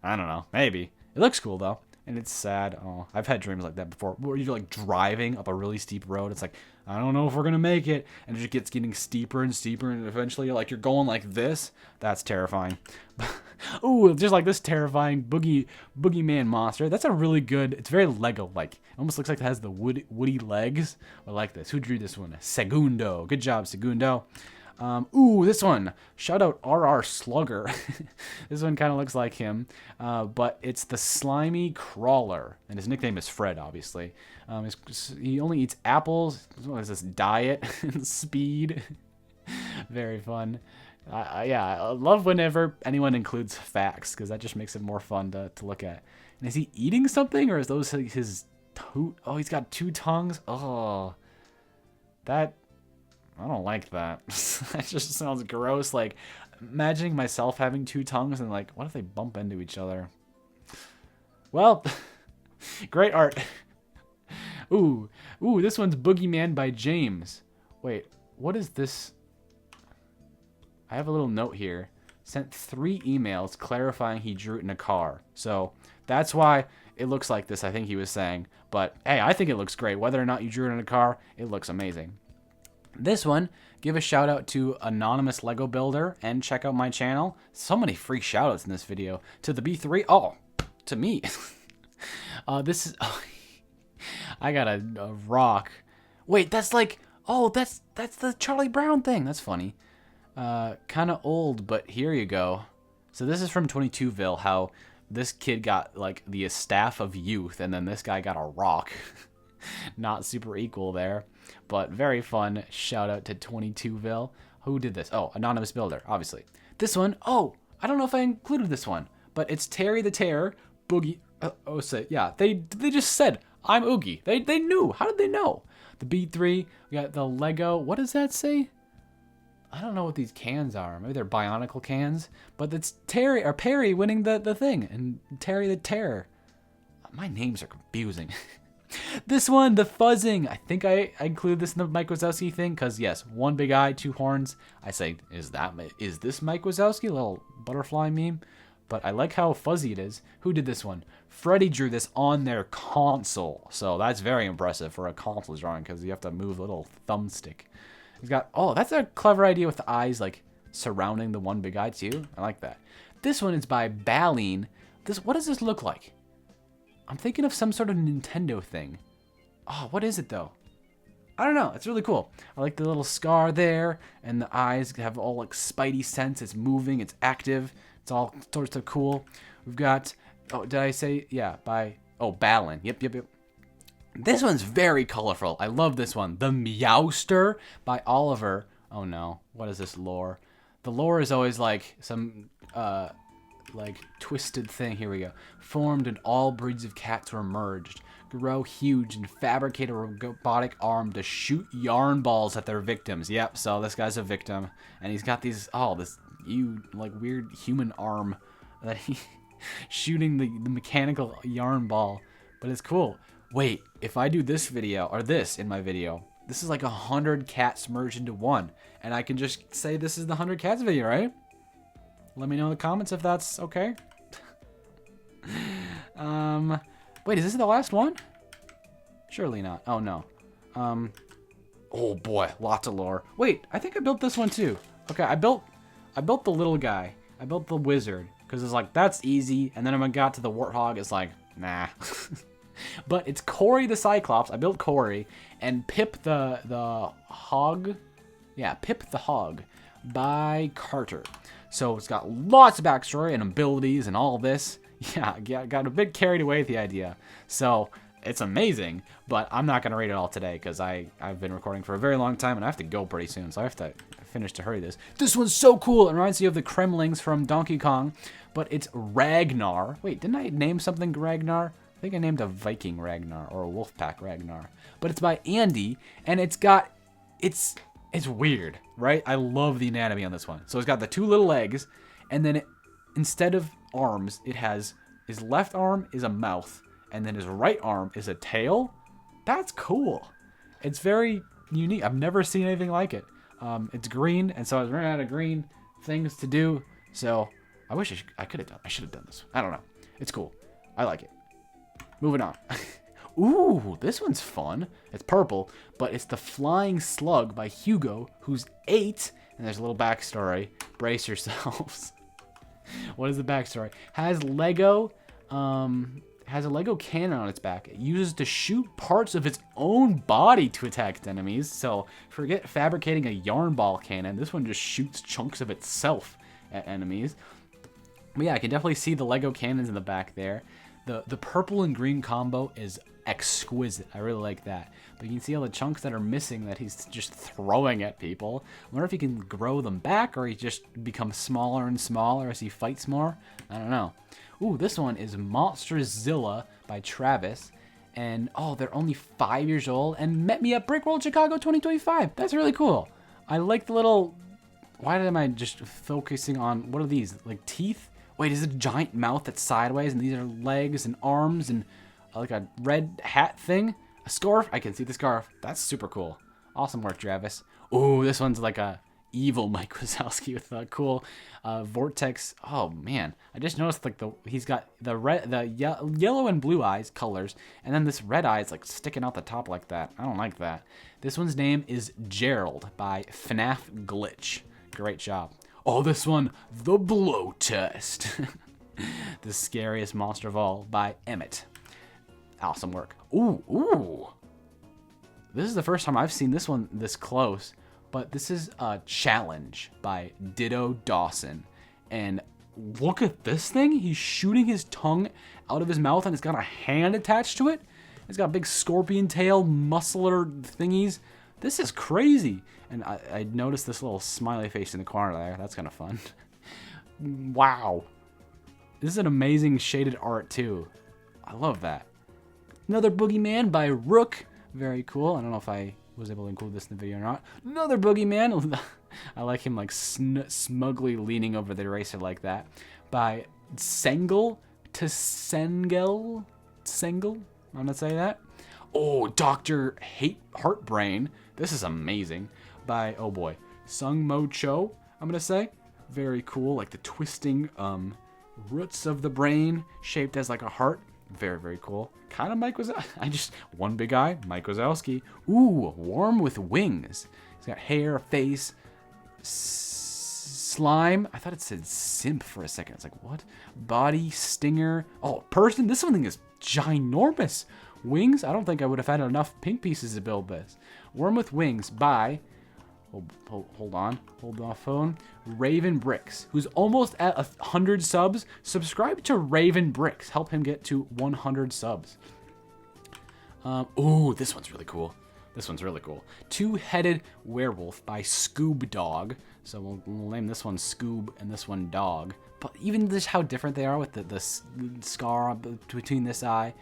I don't know. Maybe. It looks cool though. And it's sad. Oh, I've had dreams like that before, where you're like driving up a really steep road. It's like, I don't know if we're gonna make it, and it just gets getting steeper and steeper, and eventually you're like, you're going like this. That's terrifying. Ooh, just like this terrifying boogeyman monster. That's a really good. It's very Lego-like. It almost looks like it has the woody legs. I like this. Who drew this one? Segundo. Good job, Segundo. Ooh, this one. Shout out RR Slugger. This one kind of looks like him, but it's the Slimy Crawler, and his nickname is Fred, obviously. He only eats apples. What is this, diet and speed? Very fun. Yeah, I love whenever anyone includes facts, because that just makes it more fun to look at. And is he eating something, or is those his two? Oh, he's got two tongues. Oh, that. I don't like that. That just sounds gross. Like, imagining myself having two tongues and like, what if they bump into each other? Well, great art. Ooh, this one's Boogeyman by James. Wait, what is this? I have a little note here. sent 3 emails clarifying he drew it in a car. So that's why it looks like this, I think he was saying. But hey, I think it looks great. Whether or not you drew it in a car, it looks amazing. This one, give a shout out to Anonymous Lego Builder and check out my channel. So many free shout outs in this video. To the B3, oh, to me. This is, I got a rock. Wait, that's like, oh, that's the Charlie Brown thing. That's funny. Kind of old, but here you go. So this is from 22ville, how this kid got like the staff of youth, and then this guy got a rock. Not super equal there, but very fun. Shout out to 22ville. Who did this? Oh, Anonymous Builder, obviously. This one, oh, I don't know if I included this one, but it's Terry the Terror, Boogie. Yeah, they just said, I'm Oogie. They knew. How did they know? The B3, we got the Lego. What does that say? I don't know what these cans are. Maybe they're Bionicle cans. But it's Terry or Perry winning the thing. And Terry the Terror. My names are confusing. This one, the fuzzing. I think I included this in the Mike Wazowski thing. Because, yes, 1 big eye, 2 horns. I say, is this Mike Wazowski? A little butterfly meme. But I like how fuzzy it is. Who did this one? Freddy drew this on their console. So that's very impressive for a console drawing. Because you have to move a little thumbstick. He's got, oh, that's a clever idea with the eyes, like, surrounding the 1 big eye, too. I like that. This one is by Baleen. What does this look like? I'm thinking of some sort of Nintendo thing. Oh, what is it, though? I don't know. It's really cool. I like the little scar there, and the eyes have all, like, spidey sense. It's moving. It's active. It's all sorts of cool. We've got, oh, did I say, yeah, by, oh, Baleen. Yep. This one's very colorful. I love this one. The Meowster by Oliver. Oh no, what is this lore? The lore is always like some like twisted thing. Here we go. Formed and all breeds of cats were merged. Grow huge and fabricate a robotic arm to shoot yarn balls at their victims. Yep, so this guy's a victim. And he's got these, this like weird human arm that he shooting the mechanical yarn ball. But it's cool. Wait, if I do this video, or this in my video, this is like 100 cats merged into one. And I can just say this is the 100 cats video, right? Let me know in the comments if that's okay. Wait, is this the last one? Surely not. Oh, no. Oh boy, lots of lore. Wait, I think I built this one too. Okay, I built the little guy. I built the wizard. Because it's like, that's easy. And then when I got to the warthog, it's like, nah. But it's Cory the Cyclops. I built Cory. And Pip the Hog. Yeah, Pip the Hog by Carter. So it's got lots of backstory and abilities and all this. Yeah, got a bit carried away with the idea. So it's amazing, but I'm not going to read it all today because I've been recording for a very long time and I have to go pretty soon. So I have to finish to hurry this. This one's so cool. It reminds you of the Kremlings from Donkey Kong, but it's Ragnar. Wait, didn't I name something Ragnar? I think I named a Viking Ragnar or a Wolfpack Ragnar. But it's by Andy, and it's weird, right? I love the anatomy on this one. So it's got the 2 little legs, and then instead of arms, it has his left arm is a mouth, and then his right arm is a tail. That's cool. It's very unique. I've never seen anything like it. It's green, and so I was running out of green things to do. So I wish I should have done this. I don't know. It's cool. I like it. Moving on. Ooh, this one's fun. It's purple, but it's the Flying Slug by Hugo, who's 8. And there's a little backstory. Brace yourselves. What is the backstory? Has a Lego cannon on its back. It uses to shoot parts of its own body to attack its enemies. So forget fabricating a yarn ball cannon. This one just shoots chunks of itself at enemies. But yeah, I can definitely see the Lego cannons in the back there. The purple and green combo is exquisite. I really like that. But you can see all the chunks that are missing that he's just throwing at people. I wonder if he can grow them back or he just becomes smaller and smaller as he fights more. I don't know. Ooh, this one is Monsterzilla by Travis. And, oh, they're only 5 years old and met me at Brickworld Chicago 2025. That's really cool. I like the little... Why am I just focusing on... What are these? Like teeth? Wait, is it a giant mouth that's sideways and these are legs and arms and like a red hat thing? A scarf? I can see the scarf. That's super cool. Awesome work, Travis. Ooh, this one's like a evil Mike Wazowski with a cool vortex. Oh man, I just noticed like he's got the yellow and blue eyes colors, and then this red eye is like sticking out the top like that. I don't like that. This one's name is Gerald by FNAF Glitch. Great job. Oh, this one, the Blow Test. The scariest monster of all by Emmett. Awesome work. Ooh. This is the first time I've seen this one this close, but this is a challenge by Ditto Dawson. And look at this thing. He's shooting his tongue out of his mouth and it's got a hand attached to it. It's got a big scorpion tail, muscular thingies. This is crazy. And I noticed this little smiley face in the corner there. That's kind of fun. Wow. This is an amazing shaded art too. I love that. Another Boogeyman by Rook. Very cool. I don't know if I was able to include this in the video or not. Another Boogeyman. I like him like smugly leaning over the eraser like that. By Sengel to Sengel. Sengel? I'm gonna say that. Oh, Dr. Heartbrain. This is amazing. By, oh boy, Sung Mo Cho, I'm gonna say. Very cool. Like the twisting roots of the brain shaped as like a heart. Very, very cool. Kind of Mike Wazowski. One big eye, Mike Wazowski. Ooh, Worm with Wings. He's got hair, face, slime. I thought it said simp for a second. It's like, what? Body, stinger. Oh, person. This one thing is ginormous. Wings. I don't think I would have had enough pink pieces to build this. Worm with Wings by... Hold on. Hold off phone. Raven Bricks, who's almost at 100 subs. Subscribe to Raven Bricks. Help him get to 100 subs. Ooh, this one's really cool. This one's really cool. Two-Headed Werewolf by Scoob Dog. So we'll name this one Scoob and this one Dog. But even just how different they are with the scar between this eye.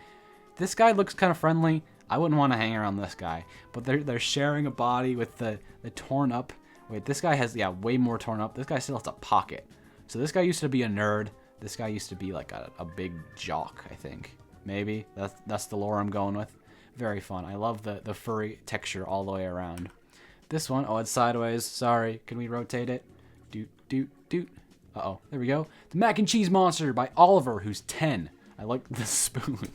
This guy looks kind of friendly. I wouldn't want to hang around this guy, but they're sharing a body with the torn up. Wait, this guy has, yeah, way more torn up. This guy still has a pocket. So this guy used to be a nerd. This guy used to be like a big jock, I think. Maybe. That's the lore I'm going with. Very fun. I love the furry texture all the way around. This one, oh, it's sideways. Sorry. Can we rotate it? Doot. Uh-oh. There we go. The Mac and Cheese Monster by Oliver, who's 10. I like the spoon.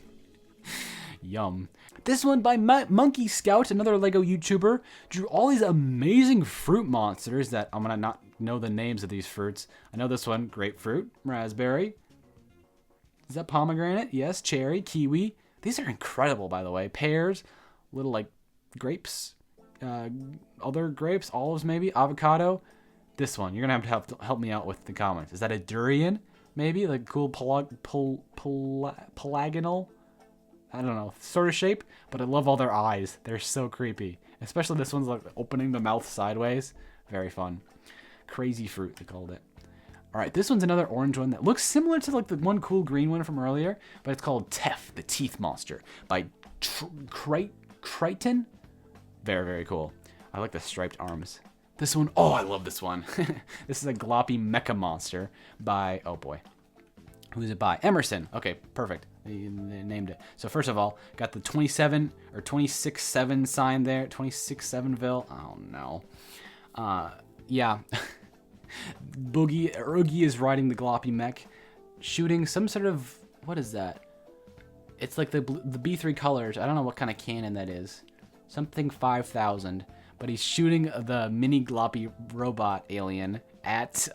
Yum. This one by Monkey Scout, another LEGO YouTuber, drew all these amazing fruit monsters that I'm going to not know the names of these fruits. I know this one, grapefruit, raspberry. Is that pomegranate? Yes, cherry, kiwi. These are incredible, by the way. Pears, little like grapes, other grapes, olives maybe, avocado. This one, you're going to have to help me out with the comments. Is that a durian? Maybe like cool pelagonal? I don't know, sort of shape, but I love all their eyes. They're so creepy. Especially this one's like opening the mouth sideways. Very fun. Crazy fruit, they called it. All right, this one's another orange one that looks similar to like the one cool green one from earlier, but it's called Tef, the Teeth Monster by Crichton. Very, very cool. I like the striped arms. This one, oh, I love this one. This is a gloppy mecha monster by, oh boy. Who's it by? Emerson. Okay, perfect. They named it. So first of all, got the 27 or 26-7 sign there. 26-7ville. Oh no. Yeah. Oogie is riding the gloppy mech, shooting some sort of, what is that? It's like the B3 colors. I don't know what kind of cannon that is. Something 5000. But he's shooting the mini gloppy robot alien at,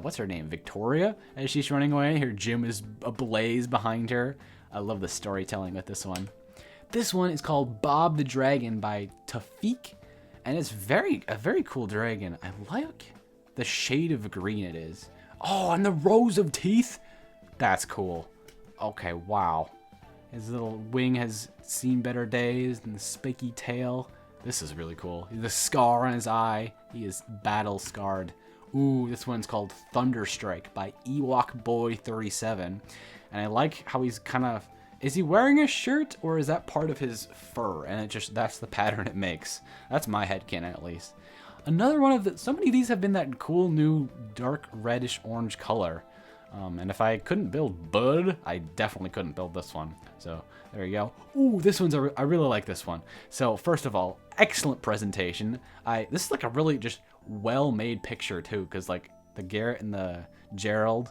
what's her name? Victoria? As she's running away. Her gym is ablaze behind her. I love the storytelling with this one. This one is called Bob the Dragon by Tafik. And it's a very cool dragon. I like the shade of green it is. Oh, and the rows of teeth. That's cool. Okay, wow. His little wing has seen better days and the spiky tail. This is really cool. The scar on his eye. He is battle scarred. Ooh, this one's called Thunderstrike by Ewok Boy 37. And I like how he's kind of... Is he wearing a shirt or is that part of his fur? And that's the pattern it makes. That's my headcanon at least. Another one of so many of these have been that cool new dark reddish orange color. And if I couldn't build Bud, I definitely couldn't build this one. So there you go. Ooh, this one's I really like this one. So first of all, excellent presentation. This is like a really just well-made picture too, because like the Garrett and the Gerald,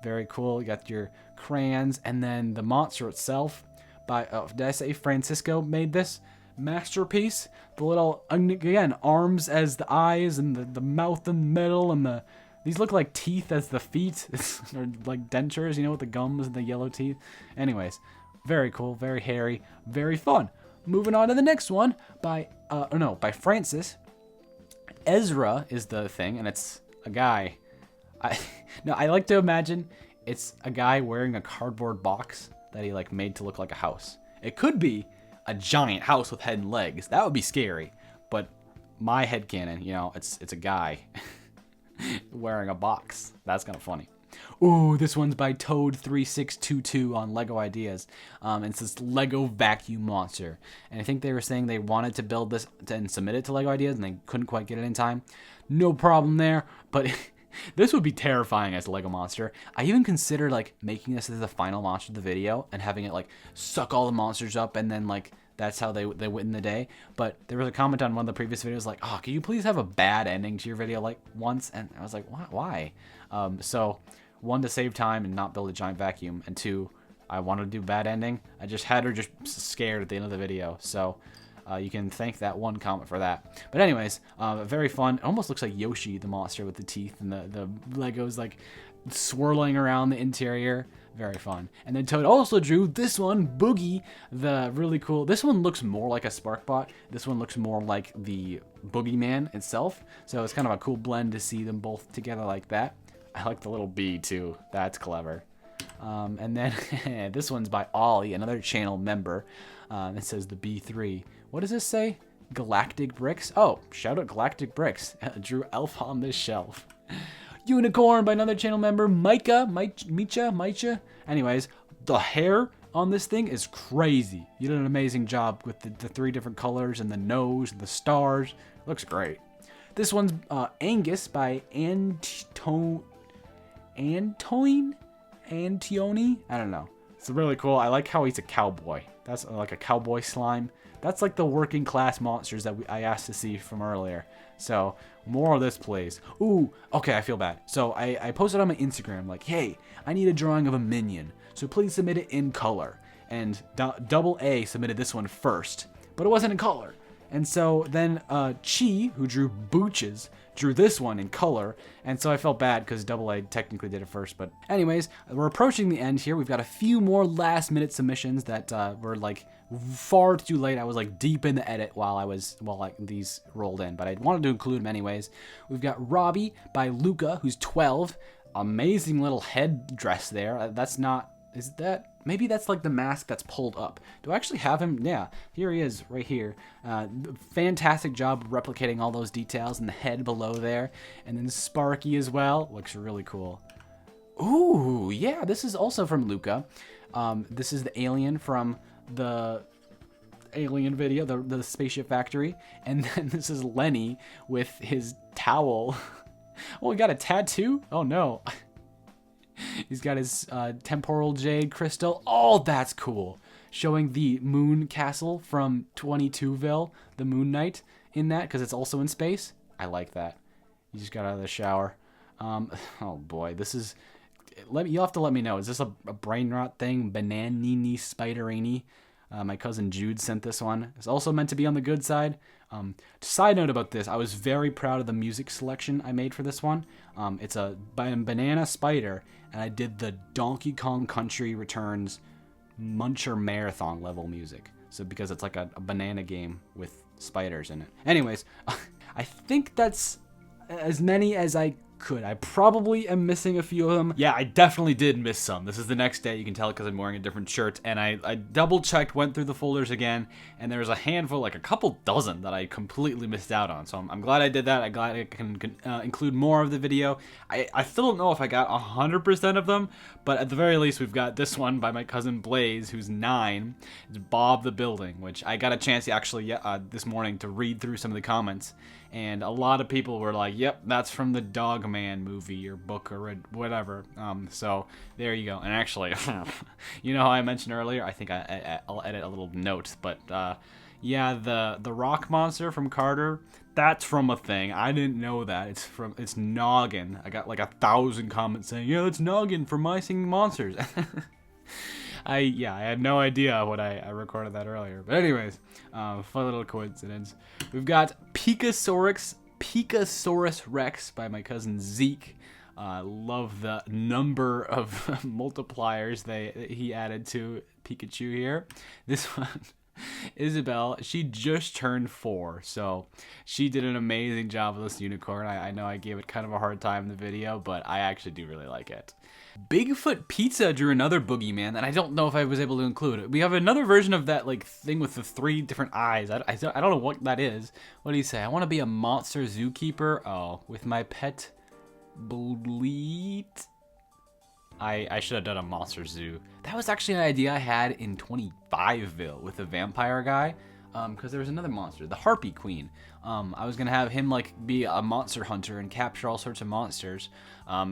very cool. You got your crayons, and then the monster itself by did I say Francisco made this masterpiece? The little, again, arms as the eyes, and the mouth in the middle, and these look like teeth as the feet, or like dentures, you know, with the gums and the yellow teeth. Anyways, very cool, very hairy, very fun. Moving on to the next one by Francis. Ezra is the thing, and it's a guy. I like to imagine it's a guy wearing a cardboard box that he like made to look like a house. It could be a giant house with head and legs. That would be scary. But my headcanon, you know, it's a guy wearing a box. That's kind of funny. Ooh, this one's by Toad3622 on Lego Ideas. It's this Lego vacuum monster. And I think they were saying they wanted to build this and submit it to Lego Ideas, and they couldn't quite get it in time. No problem there, but this would be terrifying as a Lego monster. I even considered like making this as the final monster of the video and having it like suck all the monsters up, and then like that's how they win the day. But there was a comment on one of the previous videos like, oh, can you please have a bad ending to your video like once? And I was like, why? So one, to save time and not build a giant vacuum, and two, I wanted to do bad ending. I just had her just scared at the end of the video. So you can thank that one comment for that. But anyways, very fun. It almost looks like Yoshi, the monster with the teeth, and the Legos like swirling around the interior. Very fun. And then Toad also drew this one, Boogie, the really cool. This one looks more like a Sparkbot. This one looks more like the Boogeyman itself. So it's kind of a cool blend to see them both together like that. I like the little bee too. That's clever. And then this one's by Ollie, another channel member. It says the B3. What does this say? Galactic Bricks? Oh, shout out Galactic Bricks. Drew Elf on this shelf. Unicorn by another channel member, Micha. Anyways, the hair on this thing is crazy. You did an amazing job with the three different colors and the nose and the stars. Looks great. This one's Angus by Antione. I don't know. It's really cool. I like how he's a cowboy. That's like a cowboy slime. That's like the working class monsters that I asked to see from earlier. So more of this, please. Ooh, okay, I feel bad. So I posted on my Instagram like, hey, I need a drawing of a minion. So please submit it in color. And Double A submitted this one first, but it wasn't in color. And so then Chi, who drew Booches, drew this one in color. And so I felt bad because Double A technically did it first. But anyways, we're approaching the end here. We've got a few more last minute submissions that were like far too late. I was like deep in the edit while like these rolled in, but I wanted to include them anyways. We've got Robbie by Luca, who's 12. Amazing little head dress there. Maybe that's like the mask that's pulled up. Do I actually have him? Yeah, here he is right here. Fantastic job replicating all those details and the head below there. And then Sparky as well. Looks really cool. Ooh, yeah, this is also from Luca. This is the alien from the Alien video, the Spaceship Factory. And then this is Lenny with his towel. Oh, he got a tattoo? Oh, no. He's got his temporal jade crystal. Oh, that's cool. Showing the moon castle from 22ville, the Moon Knight in that, because it's also in space. I like that. He just got out of the shower. Oh boy, this is... You'll have to let me know. Is this a brain rot thing? Bananini Spiderini? My cousin Jude sent this one. It's also meant to be on the good side. Side note about this, I was very proud of the music selection I made for this one. It's a banana spider, and I did the Donkey Kong Country Returns Muncher Marathon level music. So because it's like a banana game with spiders in it. Anyways, I think that's as many as I could. I probably am missing a few of them. Yeah, I definitely did miss some. This is the next day. You can tell because I'm wearing a different shirt. And I double checked, went through the folders again, and there was a handful, like a couple dozen that I completely missed out on. So I'm glad I did that. I'm glad I can include more of the video. I still don't know if I got 100% of them, but at the very least, we've got this one by my cousin Blaze, who's 9. It's Bob the Building, which I got a chance to actually this morning to read through some of the comments. And a lot of people were like, yep, that's from the dog Aquaman movie or book or whatever. So there you go. And actually, you know how I mentioned earlier? I think I'll edit a little note, but yeah, the rock monster from Carter, that's from a thing. I didn't know that. It's Noggin. I got like 1,000 comments saying, yeah, it's Noggin from My Singing Monsters. I had no idea when I recorded that earlier. But anyways, fun little coincidence. We've got Pikasaurus Rex by my cousin Zeke. Love the number of multipliers he added to Pikachu here. This one, Isabel, she just turned 4, so she did an amazing job with this unicorn. I know I gave it kind of a hard time in the video, but I actually do really like it. Bigfoot Pizza drew another boogeyman that I don't know if I was able to include. We have another version of that like thing with the 3 different eyes. I don't know what that is. What do you say? I want to be a monster zookeeper. Oh, with my pet Bleat. I should have done a monster zoo. That was actually an idea I had in 25ville with the vampire guy. Because there was another monster, the Harpy Queen. I was gonna have him like be a monster hunter and capture all sorts of monsters.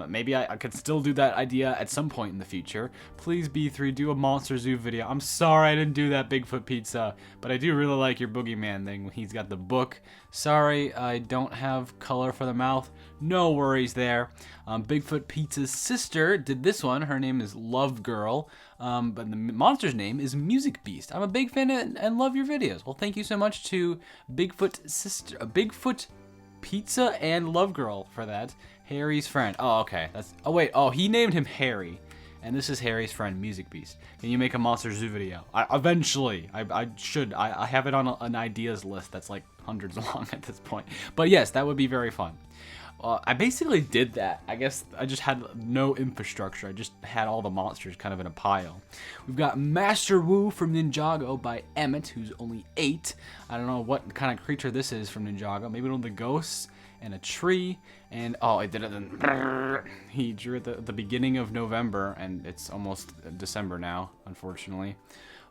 Maybe I could still do that idea at some point in the future. Please, B3, do a Monster Zoo video. I'm sorry I didn't do that Bigfoot Pizza, but I do really like your boogeyman thing when he's got the book. Sorry I don't have color for the mouth. No worries there. Bigfoot Pizza's sister did this one. Her name is Love Girl, but the monster's name is Music Beast. I'm a big fan and love your videos. Well, thank you so much to Bigfoot Pizza and Love Girl for that. Harry's friend. Oh, okay. He named him Harry. And this is Harry's friend, Music Beast. Can you make a Monster Zoo video? Eventually. I should. I have it on an ideas list that's like hundreds long at this point. But yes, that would be very fun. I basically did that. I guess I just had no infrastructure. I just had all the monsters kind of in a pile. We've got Master Wu from Ninjago by Emmett, who's only 8. I don't know what kind of creature this is from Ninjago. Maybe one of the ghosts and a tree. And oh, it did it. He drew it at the beginning of November, and it's almost December now, unfortunately.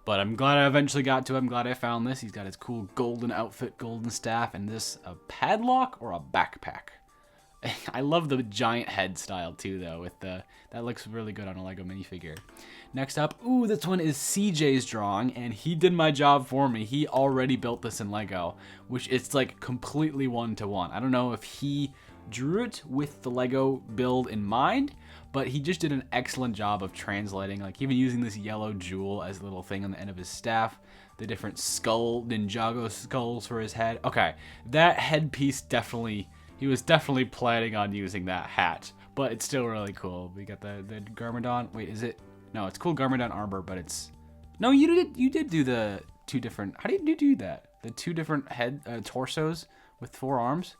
But I'm glad I eventually got to it. I'm glad I found this. He's got his cool golden outfit, golden staff, and this a padlock or a backpack. I love the giant head style too, though. That looks really good on a Lego minifigure. Next up, this one is CJ's drawing, and he did my job for me. He already built this in Lego, which it's like completely one-to-one. I don't know if he drew it with the Lego build in mind, but he just did an excellent job of translating, like even using this yellow jewel as a little thing on the end of his staff, the different Ninjago skulls for his head. Okay, that headpiece definitely. He was definitely planning on using that hat, but it's still really cool. We got the Garmadon. Wait, is it? No, it's cool Garmadon armor, but it's. No, you did do the 2 different. How did you do that? The 2 different torsos with 4 arms.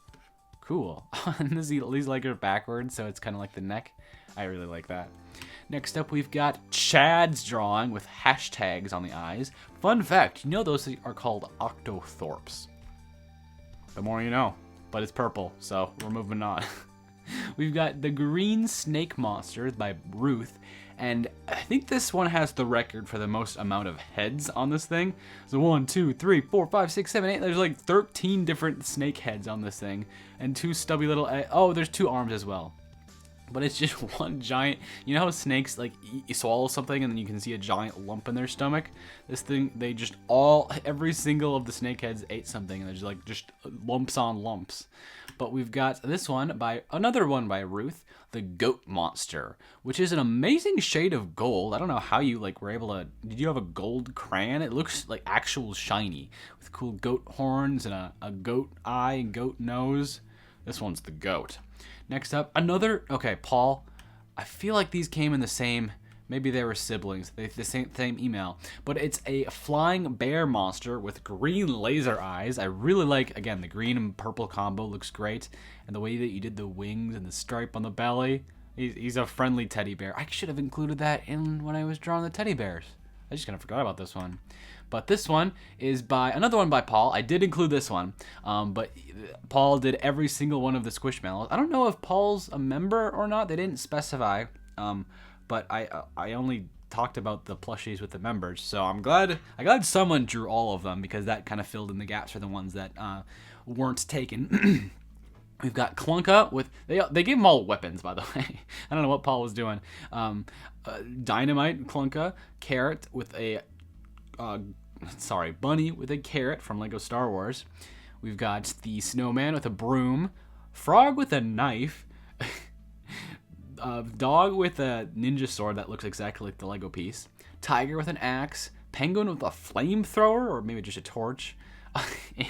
Cool. And these legs are backwards, so it's kind of like the neck. I really like that. Next up, we've got Chad's drawing with hashtags on the eyes. Fun fact, you know those are called octothorpes. The more you know. But it's purple, so we're moving on. We've got the Green Snake Monster by Ruth, and I think this one has the record for the most amount of heads on this thing. So 1, 2, 3, 4, 5, 6, 7, 8. There's like 13 different snake heads on this thing, and 2 stubby little. Oh, there's 2 arms as well. But it's just one giant. You know how snakes like swallow something and then you can see a giant lump in their stomach? This thing, every single of the snake heads ate something, and there's like just lumps on lumps. But we've got another one by Ruth, the Goat Monster, which is an amazing shade of gold. I don't know how you were able to. Did you have a gold crayon? It looks like actual shiny with cool goat horns and a goat eye and goat nose. This one's the goat. Next up, Paul. I feel like these came in the same, maybe they were siblings, the same email. But it's a flying bear monster with green laser eyes. I really like, again, the green and purple combo looks great. And the way that you did the wings and the stripe on the belly. He's a friendly teddy bear. I should have included that in when I was drawing the teddy bears. I just kind of forgot about this one. But this one is by another one by Paul. I did include this one, but Paul did every single one of the Squishmallows. I don't know if Paul's a member or not. They didn't specify, but I only talked about the plushies with the members. So I'm glad someone drew all of them, because that kind of filled in the gaps for the ones that weren't taken. We've got Clunka with they gave him all weapons, by the way. I don't know what Paul was doing. Dynamite Clunka, Carrot with a Bunny with a carrot from Lego Star Wars. We've got the Snowman with a broom, Frog with a knife, Dog with a ninja sword that looks exactly like the Lego piece, Tiger with an axe, Penguin with a flamethrower or maybe just a torch.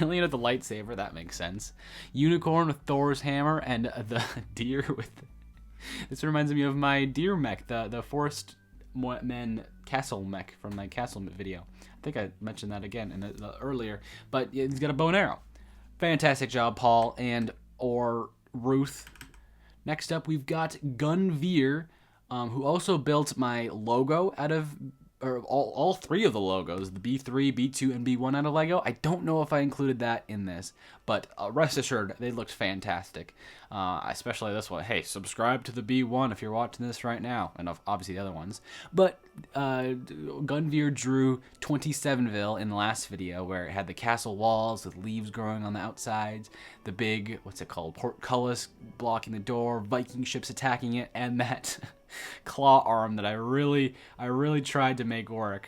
Alien with the lightsaber, that makes sense. Unicorn with Thor's hammer, and the deer with... This reminds me of my deer mech, the Forest Men castle mech from my castle video. I think I mentioned that again in the earlier, but he's got a bow and arrow. Fantastic job, Paul or Ruth. Next up, we've got Gunveer, who also built my logo out of... or all three of the logos, the B3, B2, and B1 out of Lego. I don't know if I included that in this, but rest assured, they looked fantastic. Especially this one. Hey, subscribe to the B1 if you're watching this right now, and obviously the other ones. But Gunveer drew 27ville in the last video, where it had the castle walls with leaves growing on the outsides, the big, what's it called, portcullis blocking the door, Viking ships attacking it, and that... claw arm that I really tried to make work.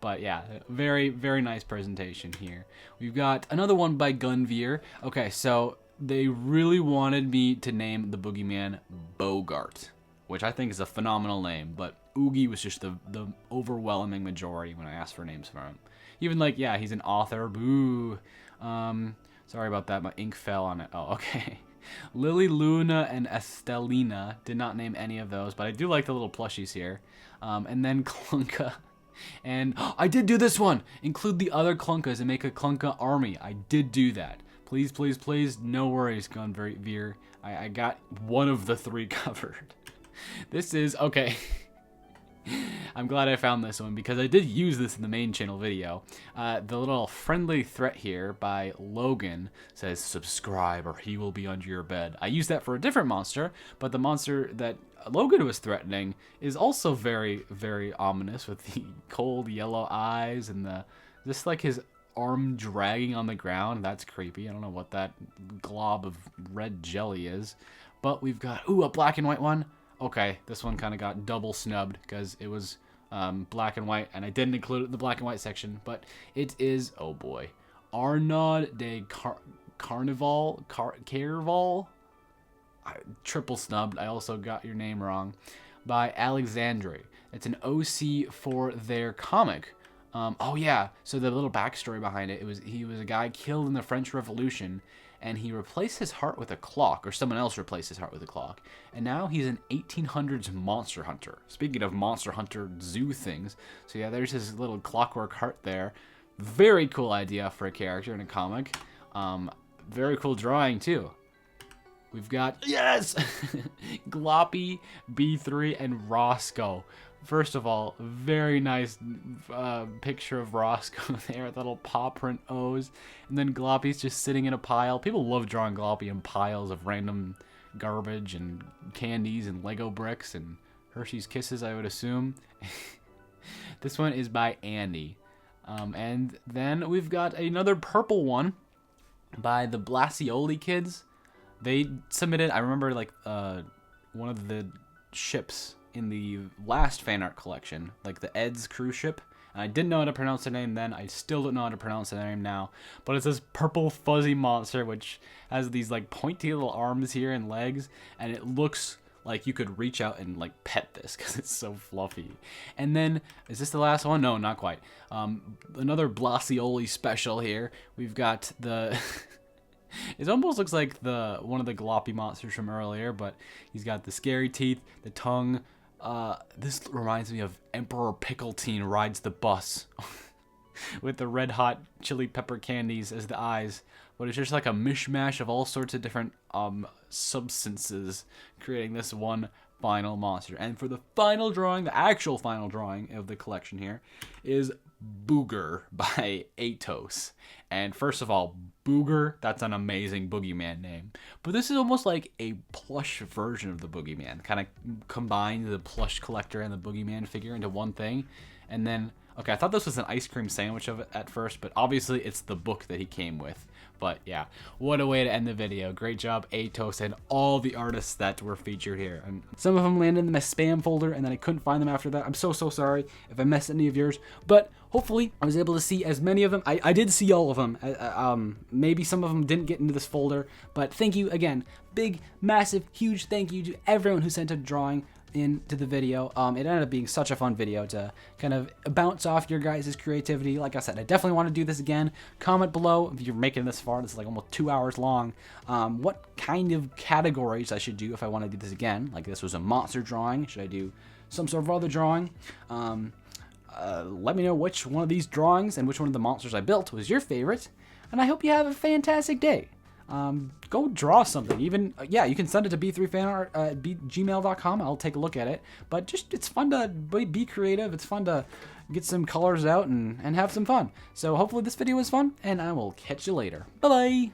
But yeah, very, very nice presentation here. We've got another one by Gunveer. Okay, so they really wanted me to name the boogeyman Bogart, which I think is a phenomenal name, but Oogie was just the overwhelming majority when I asked for names for him. Even like, yeah, he's an author. Boo. Sorry about that, my ink fell on it. Oh, okay. Lily, Luna, and Estelina. Did not name any of those, but I do like the little plushies here. And then Clunka. And I did do this one! Include the other Clunkas and make a Clunka army. I did do that. Please, please, please, no worries, Gunveer. I got one of the three covered. This is... okay. I'm glad I found this one because I did use this in the main channel video. The little friendly threat here by Logan says, subscribe or he will be under your bed. I used that for a different monster, but the monster that Logan was threatening is also very, very ominous with the cold yellow eyes and just like his arm dragging on the ground. That's creepy. I don't know what that glob of red jelly is. But we've got, ooh, a black and white one. Okay, this one kind of got double snubbed because it was black and white, and I didn't include it in the black and white section, but it is, oh boy, Arnaud de Carnival, triple snubbed, I also got your name wrong, by Alexandre. It's an OC for their comic. Oh yeah, so the little backstory behind it, he was a guy killed in the French Revolution, and he replaced his heart with a clock, or someone else replaced his heart with a clock, and now he's an 1800s monster hunter. Speaking of monster hunter zoo things, so yeah, there's his little clockwork heart there. Very cool idea for a character in a comic. Very cool drawing too. We've got, yes! Gloppy, B3, and Roscoe. First of all, very nice picture of Roscoe there with little paw print O's. And then Gloppy's just sitting in a pile. People love drawing Gloppy in piles of random garbage and candies and Lego bricks and Hershey's Kisses, I would assume. This one is by Andy. And then we've got another purple one by the Blasioli kids. They submitted, I remember, like, one of the ships in the last fan art collection, like the Ed's cruise ship. And I didn't know how to pronounce the name then. I still don't know how to pronounce the name now. But it's this purple fuzzy monster which has these like pointy little arms here and legs. And it looks like you could reach out and like pet this because it's so fluffy. And then, is this the last one? No, not quite. Another Blasioli special here. We've got the... It almost looks like one of the Gloppy monsters from earlier, but he's got the scary teeth, the tongue. This reminds me of Emperor Pickletine Rides the Bus with the red hot chili pepper candies as the eyes. But it's just like a mishmash of all sorts of different substances creating this one final monster. And for the final drawing, the actual final drawing of the collection here is Booger by Atos. And first of all, Booger, that's an amazing Boogeyman name. But this is almost like a plush version of the Boogeyman. Kind of combine the plush collector and the Boogeyman figure into one thing. And then, okay, I thought this was an ice cream sandwich of it at first, but obviously it's the book that he came with. But yeah, what a way to end the video. Great job, Atos, and all the artists that were featured here. And some of them landed in my spam folder, and then I couldn't find them after that. I'm so sorry if I missed any of yours. But hopefully I was able to see as many of them. I did see all of them. Maybe some of them didn't get into this folder. But thank you again. Big, massive, huge thank you to everyone who sent a drawing into the video. It ended up being such a fun video to kind of bounce off your guys' creativity. Like I said, I definitely want to do this again. Comment below if you're making this far. This is like almost 2 hours long. What kind of categories I should do if I want to do this again. Like this was a monster drawing. Should I do some sort of other drawing? Let me know which one of these drawings and which one of the monsters I built was your favorite. And I hope you have a fantastic day. Go draw something. Even, yeah, you can send it to b3fanart at gmail.com. I'll take a look at it. But just, it's fun to be creative. It's fun to get some colors out and have some fun. So hopefully this video was fun, and I will catch you later. Bye-bye!